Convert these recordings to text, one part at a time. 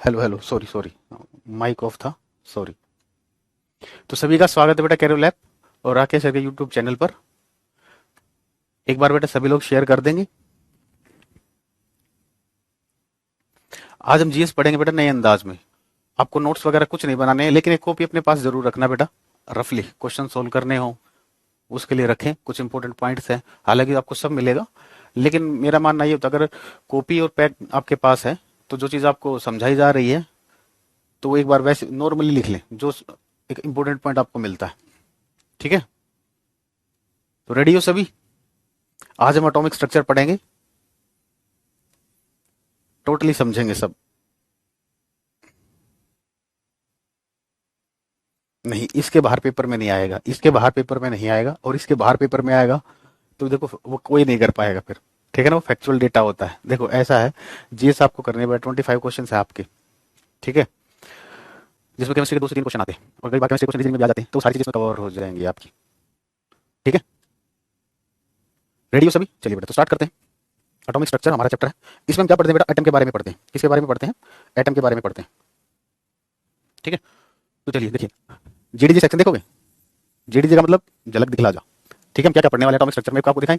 Hello hello, sorry sorry, mike off था। Sorry. तो सभी का स्वागत है बेटा कैरियर लैब और राकेश सर के यूट्यूब चैनल पर। एक बार बेटा सभी लोग शेयर कर देंगे। आज हम जीएस पढ़ेंगे बेटा नए अंदाज में। आपको नोट्स वगैरह कुछ नहीं बनाने हैं, लेकिन एक कॉपी अपने पास जरूर रखना बेटा। रफली क्वेश्चन सोल्व करने हो उसके लिए रखें। कुछ इंपॉर्टेंट पॉइंट्स हैं, हालांकि आपको सब मिलेगा, लेकिन मेरा मानना ये होता है अगर कॉपी और पैड आपके पास है तो जो चीज़ आपको समझाई जा रही है तो वो एक बार वैसे नॉर्मली लिख लें, जो एक इंपॉर्टेंट पॉइंट आपको मिलता है। ठीक है, तो रेडी हो सभी? आज हम एटॉमिक स्ट्रक्चर पढ़ेंगे, टोटली समझेंगे सब। नहीं, इसके बाहर पेपर में नहीं आएगा, इसके बाहर पेपर में नहीं आएगा, और इसके बाहर पेपर में आएगा तो देखो वो कोई नहीं कर पाएगा फिर। ठीक है ना, वो फैक्चुअल डेटा होता है। देखो ऐसा है, जीएस आपको करने पड़े 25 क्वेश्चन है आपके। ठीक है, जिसमें केमिस्ट्री के 2 से 3 क्वेश्चन आते हैं और कई बार केमिस्ट्री क्वेश्चन रीजनिंग में भी आ जाते हैं, तो वो सारी चीजें कवर हो जाएंगी आपकी। ठीक है, रेडी हो सभी? चलिए बेटा, तो स्टार्ट करते हैं। एटॉमिक स्ट्रक्चर हमारा चैप्टर है। इसमें हम क्या पढ़ते हैं बेटा? एटम के बारे में पढ़ते हैं। किसके बारे में पढ़ते हैं? एटम के बारे में पढ़ते हैं। ठीक है, तो चलिए देखिए, जीडीजी सेक्शन देखोगे? जीडीजी का मतलब झलक दिखला जा। ठीक है, हम क्या क्या पढ़ने वाले एटॉमिक स्ट्रक्चर में आपको दिखाएं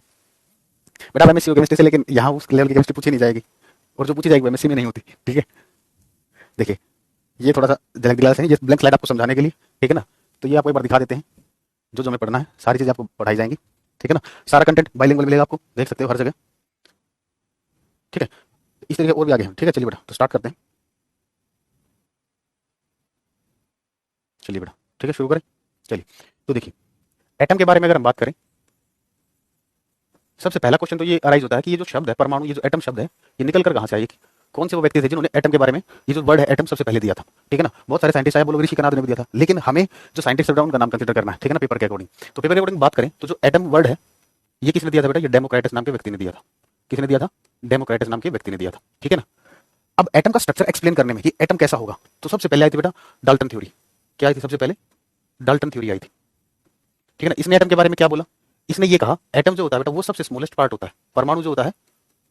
बेटा। अब एमएससी केमिस्ट्री से, लेकिन यहाँ उस लेवल की केमिस्ट्री पूछी नहीं जाएगी, और जो पूछी जाएगी वो एमएससी में नहीं होती। ठीक है, देखिए ये थोड़ा सा झलक दिखला से, ये ब्लैंक स्लाइड आपको समझाने के लिए। ठीक है ना, तो ये आपको एक बार दिखा देते हैं। जो जो हमें पढ़ना है सारी चीजें आपको पढ़ाई जाएंगी। ठीक है ना, सारा कंटेंट बाइलिंगुअल मिलेगा आपको, देख सकते हो हर जगह। ठीक है, इस तरीके और भी आगे हम। ठीक है, चलिए बेटा, तो स्टार्ट करते हैं। चलिए बेटा, ठीक है, शुरू करें। चलिए, तो देखिए एटम के बारे में अगर हम बात करें, सबसे पहला क्वेश्चन तो ये अराइज होता है कि ये जो शब्द है परमाणु, ये जो एटम शब्द है, ये निकल कर कहाँ से आई? कौन से वो व्यक्ति थे जिन्होंने एटम के बारे में ये जो वर्ड है एटम सबसे पहले दिया था? ठीक है ना, बहुत सारे साइंटिस्ट आए, बोलो ऋषि कनाद ने भी दिया था, लेकिन हमें जो साइंटिस्ट है उनका नाम कंसिडर करना है। ठीक है ना, पेपर के अकॉर्डिंग। तो पेपर के अकॉर्डिंग बात करें तो जो एटम वर्ड है ये किसने दिया था बेटा? ये डेमोक्रेटस नाम के व्यक्ति ने दिया था। किसने दिया था? डेमोक्रेटस नाम के व्यक्ति ने दिया था। ठीक है ना, अब एटम का स्ट्रक्चर एक्सप्लेन करने में कि एटम कैसा होगा, तो सबसे पहले आई थी बेटा डाल्टन थ्योरी। क्या आई थी सबसे पहले? डाल्टन थ्योरी आई थी। ठीक है ना, इसने एटम के बारे में क्या बोला? इसने ये कहा एटम जो होता है बेटा वो सबसे स्मॉलेस्ट पार्ट होता है। परमाणु जो होता है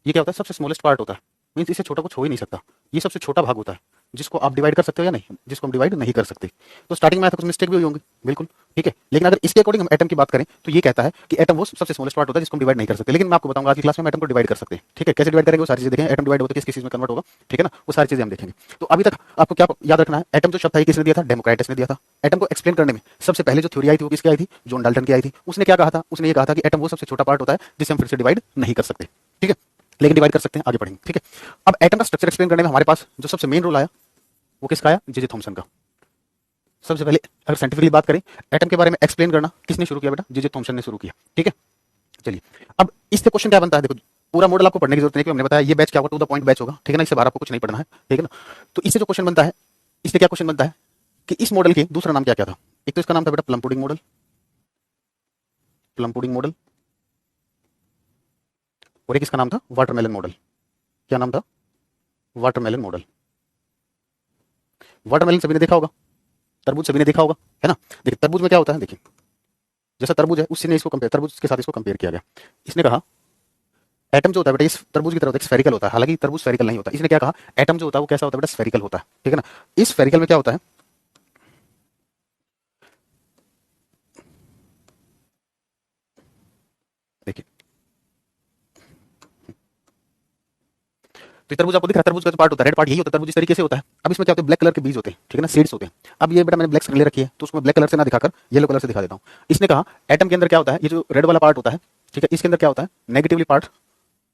ये क्या होता है? सबसे स्मॉलेस्ट पार्ट होता है। मीन्स इससे छोटा कुछ हो ही नहीं सकता। ये सबसे छोटा भाग होता है जिसको आप डिवाइड कर सकते हो या नहीं, जिसको हम डिवाइड नहीं कर सकते। तो स्टार्टिंग में कुछ मिस्टेक भी हुई होंगी, बिल्कुल। ठीक है, लेकिन अगर इसके अकॉर्डिंग हम एटम की बात करें तो ये कहता है कि एटम वो सबसे स्मॉलेस्ट पार्ट होता है जिसको हम डिवाइड नहीं कर सकते। लेकिन मैं आपको बताऊंगा आज की क्लास में हम एटम को डिवाइड कर सकते हैं। ठीक है, कैसे डिवाइड करेंगे वो सारी चीजें देखेंगे। एटम डिवाइड होता है किस किस चीज में कन्वर्ट होगा, ठीक है ना, वो सारी चीजें हम देखेंगे। तो अभी तक आपको क्या याद रखना है? एटम जो शब्द था ये किसने दिया था? डेमोक्राइटस ने दिया था। एटम को एक्सप्लेन करने में सबसे पहले जो थ्योरी आई थी वो किसकी आई थी? जॉन डाल्टन की आई थी। उसने क्या कहा था? उसने ये कहा था कि एटम वो सबसे छोटा पार्ट होता है जिसे हम फिर से डिवाइड नहीं कर सकते। ठीक है, लेकिन डिवाइड कर सकते हैं, आगे बढ़ेंगे। ठीक है, अब एटम का स्ट्रक्चर एक्सप्लेन करने में हमारे पास जो सबसे मेन रोल आया वो किसका आया? जे जे थॉमसन का। सबसे पहले अगर साइंटिफिकली बात करें एटम के बारे में एक्सप्लेन करना किसने शुरू किया बेटा? जे जे थॉमसन ने शुरू किया। ठीक है, चलिए अब इससे क्वेश्चन क्या बनता है? देखो पूरा मॉडल आपको पढ़ने की जरूरत नहीं, हमने बताया ये बैच क्या होगा, टू द पॉइंट बैच होगा। ठीक है ना, इससे बाहर आपको कुछ नहीं पढ़ना है। ठीक है ना, तो इससे जो क्वेश्चन बनता है, इससे क्या क्वेश्चन बनता है कि इस मॉडल के दूसरा नाम क्या क्या था? एक तो इसका नाम था बेटा plum pudding model, plum pudding model, और एक इसका नाम था वाटरमेलन मॉडल। क्या नाम था? Watermelon model. वाटरमेलन सभी ने देखा होगा, तरबूज सभी ने देखा होगा, है ना। देखिए तरबूज में क्या होता है, देखिए जैसा तरबूज है उससे ने इसको कंपेयर, तरबूज के साथ इसको कंपेयर किया गया। इसने कहा एटम जो होता है बेटा इस तरबूज की तरह होता है, स्फेरिकल होता है। हालांकि तरबूज स्फेरिकल नहीं होता। इसने क्या कहा? एटम जो होता है वो कैसा होता है बेटा? स्फेरिकल होता है। ठीक है ना, इस स्फेरिकल में क्या होता है? देखिए तो तरबूज आपको दिख रहा है, तरबूज का जो पार्ट होता है रेड पार्ट, यही होता है तरबूज। इस तरीके से होता है। अब इसमें क्या होता है? ब्लैक कलर के बीज होते हैं। ठीक है ना, सीड्स होते हैं। अब ये बेटा मैंने ब्लैक स्क्रीन ले रखी है तो उसको ब्लैक कलर से ना दिखाकर येलो कलर से दिखा देता हूँ। इसने कहा एटम के अंदर क्या होता है? ये जो रेड वाला पार्ट होता है, ठीक है, इसके अंदर क्या होता है? नेगेटिवली पार्ट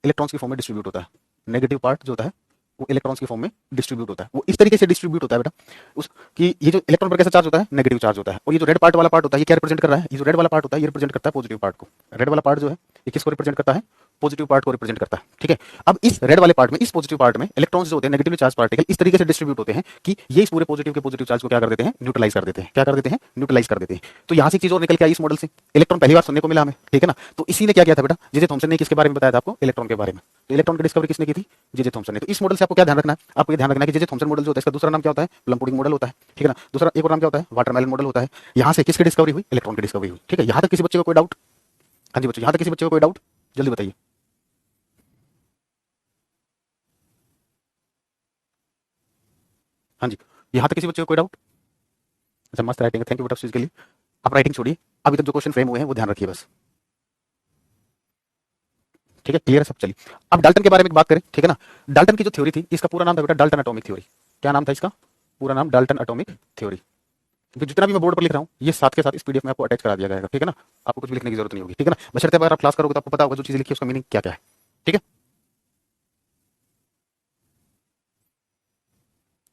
इलेक्ट्रॉन्स की फॉर्म में डिस्ट्रीब्यूट होता है। नेगेटिव पार्ट जो होता है वो इलेक्ट्रॉन्स की फॉर्म में डिस्ट्रीब्यूट होता है। वो इस तरीके से डिस्ट्रीब्यूट होता है बेटा उस कि ये जो इलेक्ट्रॉन पर कैसा चार्ज होता है? नेगेटिव चार्ज होता है। और ये जो रेड पार्ट वाला पार्ट होता है ये क्या रिप्रेजेंट कर रहा है? ये जो रेड वाला पार्ट होता है ये रिप्रेजेंट करता है पॉजिटिव पार्ट को। रेड वाला पार्ट जो है ये किसको रिप्रेजेंट करता है? पॉजिटिव पार्ट को रिप्रेजेंट करता है। ठीक है, अब इस रेड वाले पार्ट में, इस पॉजिटिव पार्ट में इलेक्ट्रॉन्स जो होते हैं नेगेटिवली चार्ज पार्टिकल इस तरीके से डिस्ट्रीब्यूट होते हैं कि ये इस पूरे पॉजिटिव के पॉजिटिव चार्ज को क्या कर देते हैं? न्यूट्रलाइज कर देते हैं। क्या कर देते हैं? न्यूट्रलाइज कर देते हैं। तो यहां से एक चीज और निकल के आई इस मॉडल से, इलेक्ट्रॉन पहली बार सुनने को मिला हमें। ठीक है ना, तो इसी ने क्या किया था बेटा? जे जे थॉमसन ने किसके बारे में बताया था आपको? इलेक्ट्रॉन के बारे में। तो इलेक्ट्रॉन की डिस्कवरी किसने की थी? जे जे थॉमसन ने। तो इस मॉडल से आपको क्या ध्यान रखना है? आपको ये ध्यान रखना है कि जे जे थॉमसन मॉडल जो होता है इसका दूसरा नाम क्या होता है? प्लम पुडिंग मॉडल होता है। ठीक है ना, दूसरा एक और नाम क्या होता है? वाटरमेलन मॉडल होता है। यहां से किसकी डिस्कवरी हुई? इलेक्ट्रॉन की डिस्कवरी हुई। ठीक है, यहां तक किसी बच्चे को कोई डाउट? हाँ जी बच्चों, यहां तक किसी बच्चे को कोई डाउट? जल्दी बताइए। हाँ जी, यहाँ तक किसी बच्चे को कोई डाउट? अच्छा, मस्त राइटिंग है, थैंक यू बेटा उस चीज़ के लिए। आप राइटिंग छोड़िए, अभी तक जो क्वेश्चन फ्रेम हुए हैं वो ध्यान रखिए बस। ठीक है, क्लियर है सब? चलिए अब डाल्टन के बारे में बात करें, ठीक है ना। डाल्टन की जो थ्योरी थी, इसका पूरा नाम था बेटा डाल्टन एटॉमिक थ्योरी। क्या नाम था इसका? पूरा नाम डाल्टन एटॉमिक थ्योरी। तो जितना भी मैं बोर्ड पर लिख रहा हूँ ये साथ के साथ इस पीडीएफ में आपको अटैच करा दिया जाएगा, ठीक है ना। आपको कुछ भी लिखने की जरूरत नहीं होगी, ठीक है ना। बशर्ते अगर आप क्लास करोगे तो आपको पता होगा जो चीज़ लिखी है उसका मीनिंग क्या क्या है, ठीक है।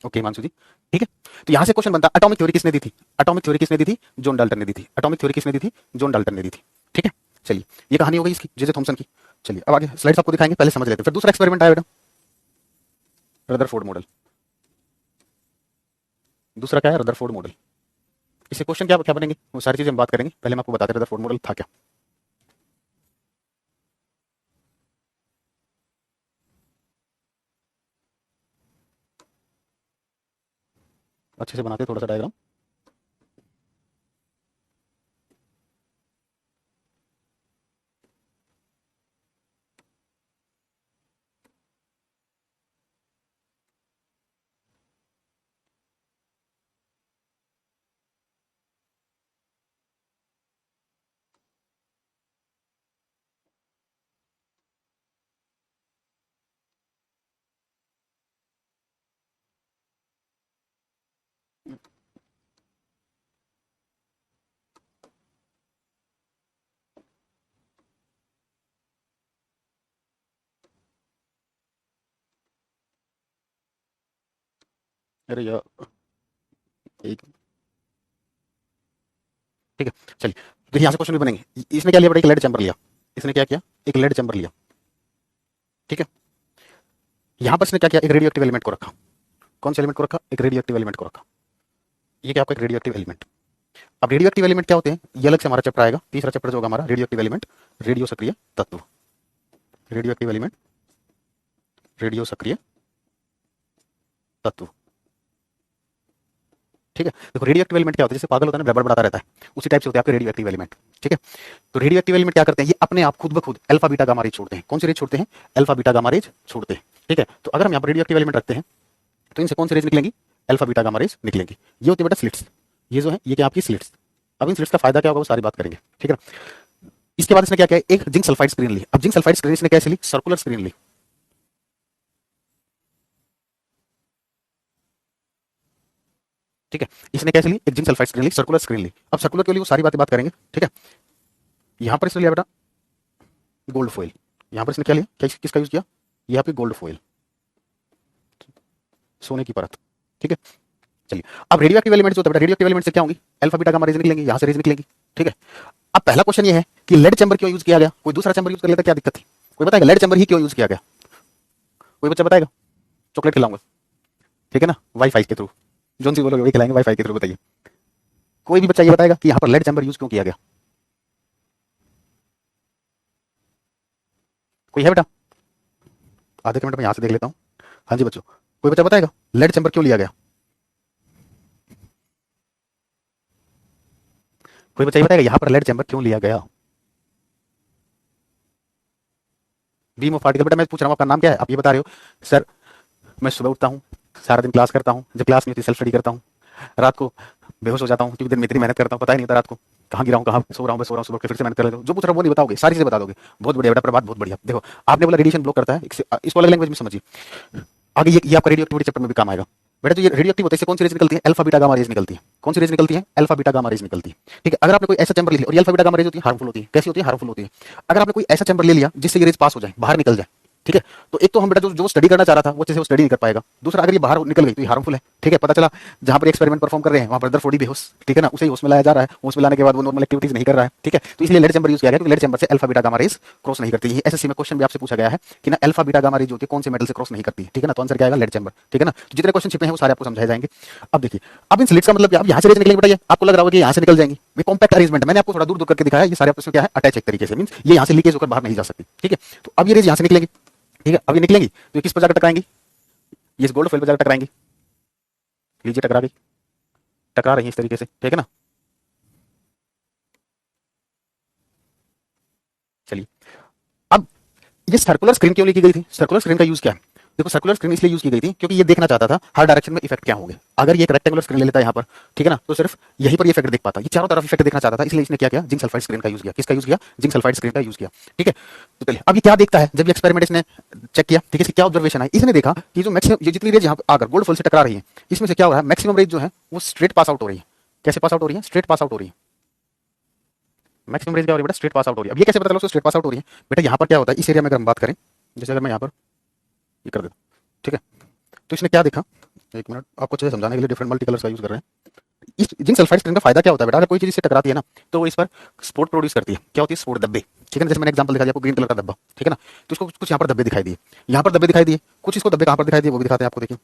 ओके हिमांशु जी, ठीक है। तो यहां से क्वेश्चन बनता है एटॉमिक थ्योरी किसने दी थी? एटॉमिक थ्योरी किसने दी थी? जॉन डाल्टन ने दी थी। एटॉमिक थ्योरी किसने दी थी? जॉन डाल्टन ने दी थी, ठीक है। चलिए ये कहानी हो गई इसकी, जे जे थॉमसन की। चलिए अब आगे स्लाइड्स आपको दिखाएंगे, पहले समझ लेते हैं। फिर दूसरा एक्सपेरिमेंट आया बेटा, रदरफोर्ड मॉडल। दूसरा क्या है? Rutherford model. इससे क्वेश्चन क्या क्या बनेंगे वो सारी चीजें हम बात करेंगे, पहले हम आपको बताते हैं रदरफोर्ड मॉडल था क्या। अच्छे से बनाते हैं थोड़ा सा डायग्राम। अरे यार एक, ठीक है। चलिए देखिए यहाँ से क्वेश्चन भी बनेंगे। इसने क्या लिया बेटा? एक लेड चैम्बर लिया। इसने क्या किया? एक लेड चैम्बर लिया, ठीक है। यहाँ पर इसने क्या किया? एक रेडियो एक्टिव एलिमेंट को रखा। कौन से एलिमेंट को रखा? एक रेडियो एक्टिव एलिमेंट को रखा। ये क्या आपका? एक रेडियो एक्टिव एलिमेंट। अब रेडियो एक्टिव एलिमेंट क्या होते हैं ये अलग से हमारा चैप्टर आएगा, तीसरा चैप्टर जो होगा हमारा रेडियो एक्टिव एलिमेंट, रेडियो सक्रिय तत्व। रेडियो एक्टिव एलिमेंट, रेडियो सक्रिय तत्व, ठीक है। देखो रेडियो एक्टिव एलिमेंट क्या होता है? जैसे पागल होता है ना, बड़बड़ाता रहता है, उसी टाइप से होते हैं आपके रेडियो एक्टिव एलिमेंट, ठीक है। तो रेडियो एक्टिव एलिमेंट क्या करते हैं? ये अपने आप खुद ब खुद अल्फा बीटा गामा रेज छोड़ते हैं। कौन सी रेज छोड़ते हैं? अल्फा बीटा गामा रेज छोड़ते हैं, ठीक है। तो अगर हम यहाँ पर रेडियो एक्टिव एलिमेंट रखते हैं तो इनसे कौन सी रेज निकलेंगी? अल्फा बीटा गामा रेज निकलेंगी। ये होती है बेटा स्लिट्स। ये जो है ये क्या आपकी स्लिट्स। अब इन स्लिट्स का फायदा क्या होगा वो सारी बात करेंगे, ठीक है ना। इसके बाद इसने क्या किया? एक जिंक सल्फाइड स्क्रीन ली। अब जिंक सल्फाइड स्क्रीन इसने कैसे ली? सर्कुलर स्क्रीन ली, ठीक है। इसने कैसे ली? एक जिंक सल्फाइड स्क्रीन ली, सर्कुलर स्क्रीन ली। अब सर्कुलर के लिए वो सारी बातें बात करेंगे, ठीक है। यहां पर इसने लिया बेटा गोल्ड फॉइल। यहां पर इसने क्या लिया? क्या किसका यूज किया? ये आपकी गोल्ड फॉइल, सोने की परत, ठीक है। चलिए अब रेडियो एक्टिव एलिमेंट जो होता है, रेडियो एक्टिव एलिमेंट से क्या होंगी? अल्फा बीटा गामा रेज निकलेंगे, यहां से रेज निकलेंगी, ठीक है। अब पहला क्वेश्चन ये है कि लेड चैम्बर क्यों यूज किया गया? कोई दूसरा चैम्बर यूज कर लेता क्या दिक्कत थी? कोई बताएगा लेड चैम्बर ही क्यों यूज किया गया? कोई बच्चा बताएगा? चॉकलेट खिलाऊंगा, ठीक है ना, वाईफाई के थ्रू। जोन सी बोलोगे वही खिलाएंगे वाईफाई के थ्रू, बताइए। कोई भी बच्चा ये बताएगा कि यहाँ पर लेड चैम्बर यूज क्यों किया गया? कोई है बेटा? आधे मिनट में यहां से देख लेता हूँ। हाँ जी बच्चों, कोई बच्चा बताएगा लेड चैम्बर क्यों लिया गया? कोई बच्चा ये बताएगा यहाँ पर लेड चैम्बर क्यों लिया गया? Beam of particle. बेटा मैं पूछ रहा हूँ आपका नाम क्या है? आप ये बता रहे हो सर मैं सुबह उठता हूँ, सारा दिन क्लास करता हूँ, जब क्लास नहीं होती सेल्फ स्टडी करता हूँ, रात को बेहोश हो जाता हूँ क्योंकि दिन में इतनी मेहनत करता हूँ, पता ही नहीं होता रात को कहाँ गिरा हूँ, कहाँ सो रहा हूँ, सो रहा हूँ, सुबह फिर से मेहनत कर लेता हूँ। जो पूछ रहा हूँ वो नहीं बताओगे, सारी चीजें बता दोगे। बहुत बढ़िया बेटा, प्रभात बहुत बढ़िया। देखो आपने बोला रेडिएशन ब्लॉक करता है, इसको अलग लैंग्वेज में समझिए। आगे ये आपका रेडियो एक्टिविटी चैप्टर में भी काम आएगा। बेटा जो ये रेडियो एक्टिव होता है इससे कौन सी रेज निकलती है? अल्फा बीटा गामा रेज निकलती है। कौन सी रेज निकलती है? अल्फा बीटा गामा रेज निकलती है, ठीक है। अगर आपने कोई ऐसा चैम्बर ले लिया, और ये अल्फा बीटा गामा रेज होती है हार्मफुल होती है। कैसी होती है? हार्मफुल होती है। अगर आपने कोई ऐसा चैम्बर ले लिया जिससे ये रेज पास हो जाए, बाहर निकल जाए, ठीक है, तो एक तो हम बेटा जो स्टडी करना चाह रहा था वो अच्छे से वो स्टडी नहीं कर पाएगा। दूसरा अगर ये बाहर निकल गई तो ये हार्मफुल है, ठीक है। पता चला जहां पर एक्सपेरिमेंट परफॉर्म कर रहे हैं वहां पर रदरफोर्ड ही बेहोश, ठीक है ना, उसे ही होश में लाया जा रहा है, होश में लाने के बाद वो नॉर्मल एक्टिविटीज नहीं कर रहा है, ठीक है। तो इसलिए लेड चैम्बर यूज किया गया क्योंकि लेड चैम्बर से alpha beta gamma rays cross नहीं करती है। एसएससी में क्वेश्चन भी आपसे पूछा गया है कि ना अल्फा बीटा गामा रेज होती है कौन से मेटल से क्रॉस नहीं करती है, ठीक है ना। तो आंसर क्या आएगा? लेड चैम्बर, ठीक है ना। तो जितने क्वेश्चन छिपे हैं वो सारे आपको समझाए जाएंगे। अब देखिए अब इन स्लिट्स का मतलब क्या? अब यहाँ से रेज निकलेंगे बेटा, ये आपको लग रहा होगा कि यहाँ से निकल जाएंगी, ये कॉम्पैक्ट अरेंजमेंट मैंने आपको थोड़ा दूर दूर करके दिखाया। ये सारे आपस में क्या है? अटैच एक तरीके से, मींस ये यहाँ से लीकेज होकर बाहर नहीं जा सकती, ठीक है। तो अब ये रेज यहाँ से निकलेंगी, ठीक है। अब ये निकलेंगी तो ये किस पर जाकर टकराएंगी? ये इस गोल्ड फॉइल पर जाकर टकराएंगी। लीजिए टकरा गई, टकरा रही है इस तरीके से, ठीक है ना। चलिए अब ये सर्कुलर स्क्रीन क्यों लिखी गई थी? सर्कुलर स्क्रीन का यूज क्या है? देखो सर्कुलर स्क्रीन इसलिए यूज की गई थी क्योंकि ये देखना चाहता था हर डायरेक्शन में इफेक्ट क्या होंगे। अगर ये एक रेक्टेंगुलर स्क्रीन ले लेता है यहाँ पर, ठीक है ना, तो सिर्फ यहीं पर ये इफेक्ट देख पाता। ये चारों तरफ इफेक्ट देखना चाहता था, इसलिए इसने क्या किया, जिंक सल्फाइड स्क्रीन का यूज किया। किसका यूज किया? जिंक सल्फाइड स्क्रीन का यूज किया। ठीक है, तो चलिए अब ये क्या देखता है, जब ये एक्सपेरिमेंट इसने चेक किया, ठीक है, इसकी क्या ऑब्जर्वेशन है, इसने देखा कि जो मैक्सिमम, ये जितनी रेज यहाँ आकर गोल्ड फॉल से टकरा रही है, इसमें से क्या हो रहा है, मैक्सिमम रेज जो है वो स्ट्रेट पास आउट हो रही है। कैसे पास आउट हो रही है? स्ट्रेट पास आउट हो रही है। मैक्सिमम रेज क्या हो रही है बेटा? स्ट्रेट पास आउट हो रही है। अब ये कैसे पता चला उसको स्ट्रेट पास आउट हो रही है? बेटा यहाँ पर क्या होता है, इस एरिया में अगर हम बात करें, जैसे अगर मैं यहाँ पर ये कर देता हूँ, ठीक है, तो इसने क्या देखा, एक मिनट आपको अच्छे से समझाने के लिए डिफरेंट मल्टी कलर्स का यूज कर रहे हैं। इस जिंक सल्फाइड स्क्रीन का फायदा क्या होता है बेटा, अगर कोई चीज इससे टकराती है ना, तो वो इस पर स्पोर्ट प्रोड्यूस करती है। क्या होती है? स्पोर्ट धब्बे। ठीक है ना, जैसे मैंने एग्जांपल दिखा दिया आपको, ग्रीन कलर का धब्बा, ठीक है ना, तो इसको कुछ यहाँ पर धब्बे दिखाई दिए, यहाँ पर धब्बे दिखाई दिए, कुछ इसको धब्बे कहाँ पर दिखाई दिए वो भी दिखाते हैं आपको, देखिए।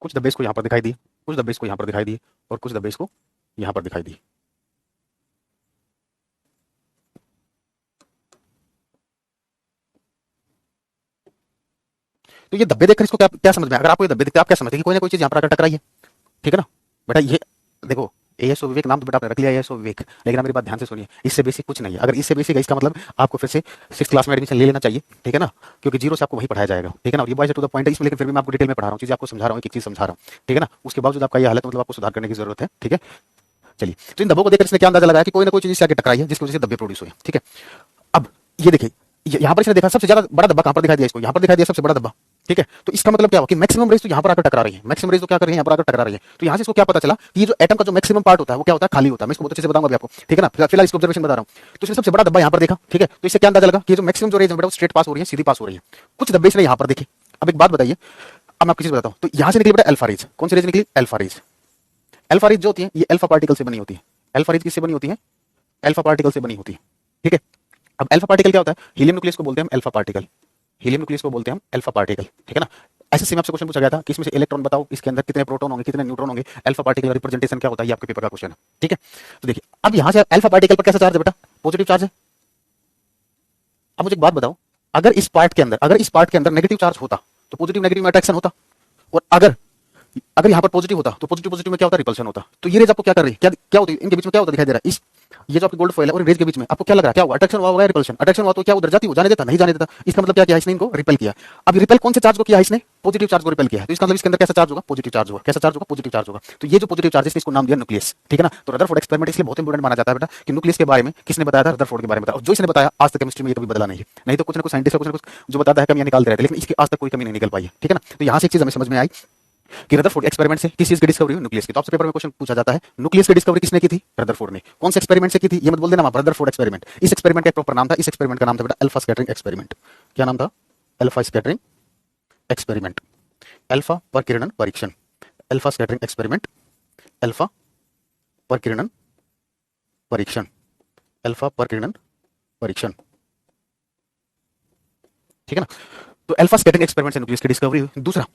कुछ धब्बे इसको यहाँ पर दिखाई दिए, कुछ धब्बे इसको यहाँ पर दिखाई दिए, और कुछ धब्बे इसको यहाँ पर दिखाई दिए। तो ये धब्बे देखकर इसको क्या क्या समझ में, अगर आपको ये धब्बे दिखते हैं, आप क्या समझते हैं कि कोई ना कोई चीज यहाँ पर आकर टकराई है। ठीक है ना बेटा, ये देखो एएसओ विवेक नाम तो बेटा आपने रख लिया, एएसओ विवेक, लेकिन आप मेरी बात ध्यान से सुनिए, इससे बेसिक कुछ नहीं है। अगर इससे बेसिक है, इसका मतलब आपको फिर से 6th क्लास में एडमिशन ले लेना चाहिए, ठीक है ना, क्योंकि जीरो से आपको वही पढ़ाया जाएगा, ठीक है ना। और ये बॉयज टू द पॉइंट है इसमें, लेकिन फिर भी मैं आपको डिटेल में पढ़ा रहा हूँ, चीजें आपको समझा रहा हूँ, एक चीज समझा रहा हूँ, ठीक है ना। उसके बावजूद आपका ये हालत, मतलब आपको सुधार करने की जरूरत है, ठीक है। चलिए, तो इन धब्बों को देखकर इसने क्या अंदाजा लगाया कि कोई ना कोई चीज इससे आगे टकराई है, जिसकी वजह से धब्बे प्रोड्यूस हुए, ठीक है। अब ये देखिए, यहाँ पर इसने देखा सबसे ज्यादा बड़ा धब्बा कहाँ पर दिखाई दिया, इसको यहाँ पर दिखाई दिया सबसे बड़ा धब्बा, ठीक है। तो इसका मतलब क्या हुआ कि मैक्सिमम रेज तो यहाँ पर आकर टकरा रही है, मैक्सिमम रेज तो क्या कर रही है, यहाँ पर आकर टकरा रही है। तो यहाँ से इसको क्या पता चला कि ये जो एटम का जो मैक्सिमम पार्ट होता है वो क्या होता है, खाली होता है। मैं इसको बहुत अच्छे से बताऊंगा अभी आपको, ठीक है ना, फिलहाल इसको ऑब्जर्वेशन बता रहा हूँ। तो इसने सबसे बड़ा धब्बा यहाँ पर देखा, ठीक है, तो इससे क्या अंदाजा लगा कि जो मैक्सिमम जो रेज है बेटा वो स्ट्रेट पास हो रही है, सीधी पास हो रही है। कुछ धब्बे इसने यहाँ पर देखे। अब एक बात बताइए, अब मैं आपको चीज बताता हूँ, तो यहाँ से निकली बेटा अल्फा रेज। कौन सी रेज निकली? Alpha rays. अल्फा रेज जो होती है ये अल्फा पार्टिकल से बनी होती है। अल्फा रेज किससे बनी होती है? अल्फा पार्टिकल से बनी होती है, ठीक है। अब अल्फा पार्टिकल क्या होता है? हीलियम न्यूक्लियस को बोलते हैं हम अल्फा पार्टिकल, हीलियम न्यूक्लियस को बोलते हैं हम अल्फा पार्टिकल, ठीक है ना। ऐसे आपसे क्वेश्चन पूछा गया था कि इसमें से इलेक्ट्रॉन बताओ, इसके अंदर कितने प्रोटॉन होंगे, कितने न्यूट्रॉन होंगे, अल्फा पार्टिकल का रिप्रेजेंटेशन क्या होता है, ये आपके पेपर का क्वेश्चन है, ठीक है। तो देखिए, अब यहां से अल्फा पार्टिकल पर कैसा चार्ज है बेटा? पॉजिटिव चार्ज है। अब मुझे एक बात बताओ, अगर इस पार्ट के अंदर नेगेटिव चार्ज होता तो पॉजिटिव नेगेटिव में अट्रैक्शन होता, और अगर अगर यहाँ पर पॉजिटिव होता तो पॉजिटिव पॉजिटिव में क्या होता? रिपल्शन होता। तो ये रेज आपको क्या कर रही है, क्या क्या होती है, इनके बीच में क्या होता दिखाई दे रहा है? इस ये जो आपकी गोल्ड फॉइल है और रेज के बीच में आपको क्या लग रहा है, क्या हुआ? अट्रैक्शन हुआ होगा, रिपल्शन। अट्रैक्शन हुआ तो क्या उधर जाती हो, जाने देता? नहीं जाने देता। इसका मतलब क्या किया इसने? इनको रिपेल किया। अब रिपेल कौन से चार्ज को किया इसने? पॉजिटिव चार्ज को रिपेल किया। तो इसका मतलब इसके अंदर कैसा चार्ज होगा? पॉजिटिव चार्ज होगा। कैसा चार्ज होगा? पॉजिटिव चार्ज होगा। तो ये जो पॉजिटिव चार्ज है इसको नाम दिया न्यूक्लियस, ठीक है ना। तो रदरफोर्ड एक्सपेरिमेंट इसलिए बहुत इंपॉर्टेंट माना जाता है बेटा कि न्यूक्लियस के बारे में किसने बताया था? रदरफोर्ड के बारे में बताया। और जो इसने बताया आज तक केमिस्ट्री में ये कभी बदला नहीं है। नहीं तो कुछ ना कुछ साइंटिस्ट कुछ ना कुछ जो बताता है कमियां निकालते रहते हैं, लेकिन इसकी आज तक कोई कमी नहीं निकल पाई है, ठीक है ना। तो यहाँ से एक चीज हमें समझ में आई कि रदरफोर्ड एक्सपेरिमेंट से किस चीज की डिस्कवरी हुई? न्यूक्लियस की। तो आपसे पेपर में क्वेश्चन पूछा जाता है, न्यूक्लियस की डिस्कवरी किसने की थी? रदरफोर्ड ने। कौन से एक्सपेरिमेंट से की थी? ये मत बोल देना, रदरफोर्ड एक्सपेरिमेंट। इस एक्सपेरिमेंट का एक प्रॉपर नाम था, इस एक्सपेरिमेंट का नाम था बेटा अल्फा स्कैटरिंग एक्सपेरिमेंट। क्या नाम था? अल्फा स्कैटरिंग एक्सपेरिमेंट, अल्फा परकिरणन परीक्षण, अल्फा स्कैटरिंग एक्सपेरिमेंट, अल्फा परकिरणन परीक्षण, अल्फा परकिरणन परीक्षण, ठीक है ना। तो अल्फा स्कैटरिंग एक्सपेरिमेंट से न्यूक्लियस की डिस्कवरी हुई। दूसरा,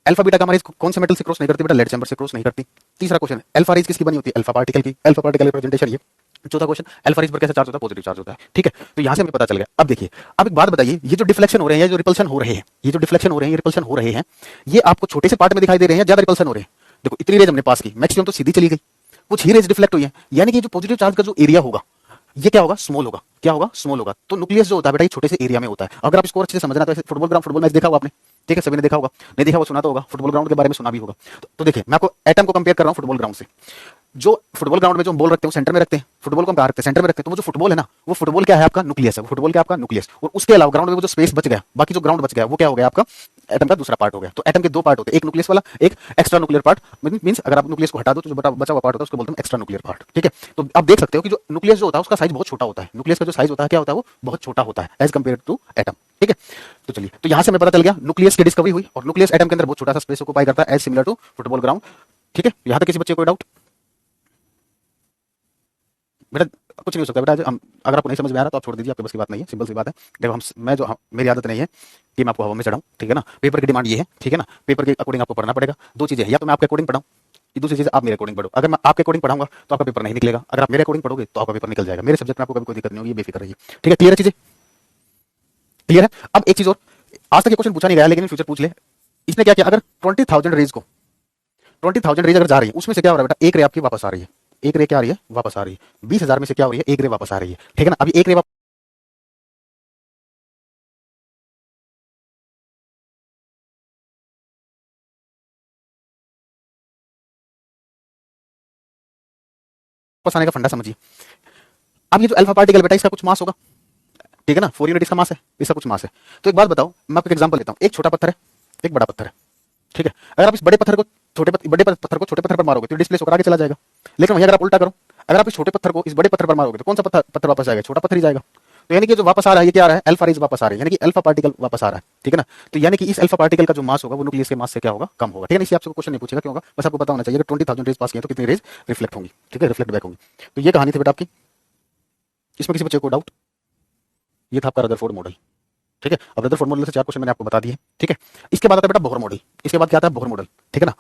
अल्फा बीटा गामा रेज कौन से मेटल से क्रॉस नहीं करती बेटा? लेड चैम्बर से क्रॉस नहीं करती। तीसरा क्वेश्चन, अल्फा रेज किसकी बनी होती है? अल्फा पार्टिकल की। अल्फा पार्टिकल रिप्रेजेंटेशन ये। चौथा क्वेश्चन, अल्फा रेज पर कैसा चार्ज होता है? पॉजिटिव चार्ज होता है, ठीक है। तो यहां से हमें पता चल गया। अब देखिए, अब एक बात बताइए, ये जो डिफ्लेक्शन हो रहे हैं, ये जो रिपल्शन हो रहे हैं, ये जो डिफ्लेक्शन हो रहे हैं, ये रिपल्शन हो रहे हैं, ये आपको छोटे से पार्ट में दिखाई दे रहे हैं, ज्यादा रिपल्शन हो रहे हैं? देखो इतनी रेज हमने पास की, मैक्सिमम तो सीधी चली गई, कुछ ही रेज डिफ्लेक्ट हुई है, यानी कि जो पॉजिटिव चार्ज का जो एरिया होगा ये क्या होगा? स्मॉल होगा। क्या होगा? स्मॉल होगा। तो न्यूक्लियस जो होता है बेटा ये छोटे से एरिया में होता है। अगर आप इसको अच्छे से समझना तो फुटबॉल ग्राउंड, फुटबॉल मैच देखा होगा आपने, ठीक है, सभी ने देखा होगा, नहीं देखा वो सुना तो होगा, फुटबॉल ग्राउंड के बारे में सुना भी होगा। तो देखिए, मैं आपको एटम को कंपेयर कर रहा हूं फुटबॉल ग्राउंड से। जो फुटबॉल ग्राउंड में जो हम बॉल रखते हैं सेंटर में रखते हैं, फुटबॉल को हम कहां रखते हैं? सेंटर में रखते हैं। तो वो जो फुटबॉल है ना, वो फुटबॉल क्या है आपका? न्यूक्लियस है। वो फुटबॉल क्या आपका? न्यूक्लियस। और उसके अलावा ग्राउंड में वो जो स्पेस बच गया, बाकी जो ग्राउंड बच गया वो क्या हो गया आपका? एटम का दूसरा पार्ट हो गया। तो एटम के दो पार्ट होते हैं, एक न्यूक्लियस वाला, एक एक्स्ट्रा न्यूक्लियर पार्ट। मींस अगर आप न्यूक्लियस को हटा दो तो जो बचा हुआ पार्ट होता है उसको बोलते हैं एक्स्ट्रा न्यूक्लियर पार्ट, ठीक है। तो आप देख सकते हो कि जो न्यूक्लियस जो होता है उसका साइज बहुत छोटा होता है। न्यूक्लियस का जो साइज होता है क्या होता है? वो बहुत छोटा होता है एज कंपेयर टू एटम, ठीक है। तो चलिए, तो यहां से हमें पता चल गया न्यूक्लियस की डिस्कवरी हुई, और न्यूक्लियस एटम के अंदर बहुत छोटा सा स्पेस ऑक्युपाई करता है as similar to football ground, ठीक है। यहां तक किसी बच्चे को कोई डाउट? बेटा कुछ नहीं हो सकता बेटा, अगर आपको नहीं समझ में आ रहा तो आप छोड़ दीजिए, आपके बस की बात नहीं है, सिंपल सी बात है। देखो मेरी आदत नहीं है कि मैं आपको हवा में चढ़ाऊं, ठीक है ना। पेपर की डिमांड ये है, ठीक है ना, पेपर के अकॉर्डिंग आपको पढ़ना पड़ेगा। दो चीजें हैं, या तो मैं आपके अकॉर्डिंग पढ़ाऊं, दूसरी चीज आप मेरे अकॉर्डिंग पढ़ो। अगर मैं आपके अकॉर्डिंग पढ़ाऊंगा तो आपका पेपर नहीं निकलेगा, अगर आप मेरे अकॉर्डिंग पढ़ोगे तो आपका पेपर निकल जाएगा। मेरे सब्जेक्ट में आपको कभी कोई दिक्कत नहीं होगी, बेफिक्र रहिए, ठीक है। क्लियर है चीजें? क्लियर है। अब एक चीज और, आज तक ये क्वेश्चन पूछा नहीं गया, लेकिन फ्यूचर पूछ ले। इसने क्या किया, अगर 20,000 रेज को 20,000 रेज अगर जा रही है, उसमें से क्या हो रहा है बेटा, एक रे आपकी वापस आ रही है, एक रे क्या आ रही है, वापस आ रही है। 20,000 में से क्या हो रही है, एक रे वापस आ रही है, ठीक है ना। अभी एक रे वापस आने का फंडा समझिए। अब ये जो अल्फा पार्टिकल बेटा, इसका कुछ मास होगा, ठीक है ना, 4 यूनिट इसका मास है, इसका कुछ मास है। तो एक बात बताओ, मैं आपको एक एग्जांपल लेता हूं, एक छोटा पत्थर है, एक बड़ा पत्थर है, ठीक है। अगर आप इस बड़े पत्थर को छोटे पत्थर पर मारोगे तो डिस्प्लेस होकर आगे चला जाएगा। लेकिन वहीं अगर आप उल्टा करो, अगर आप इस छोटे पत्थर को इस बड़े पत्थर पर मारोगे तो कौन सा पत्थर वापस आएगा, छोटा पत्थर ही जाएगा। तो यानी कि जो वापस आ रहा है, ये क्या आ रहा है, अल्फा रेज वापस आ रही है, यानी कि अल्फा पार्टिकल वापस आ रहा है, ठीक है ना। तो यानी कि इस अल्फा पार्टिकल का जो मास होगा वो न्यूक्लियस के मास से क्या होगा, कम होगा, ठीक है ना। इससे आपसे क्वेश्चन नहीं पूछेगा, क्यों होगा, बस आपको पता होना चाहिए अगर 20,000 रेज पास किए तो कितनी रेज रिफ्लेक्ट होंगी, ठीक है, रिफ्लेक्ट बैक होंगी। तो ये कहानी थी बेटा आपकी। इसमें किसी बच्चे को डाउट? ये था आपका रदरफोर्ड मॉडल, ठीक है। अब रदरफोर्ड मॉडल से 4 क्वेश्चन मैंने आपको बता दिए, ठीक है। इसके बाद आता है बेटा बोहर मॉडल, इसके बाद क्या आता है, बोहर मॉडल, ठीक है ना।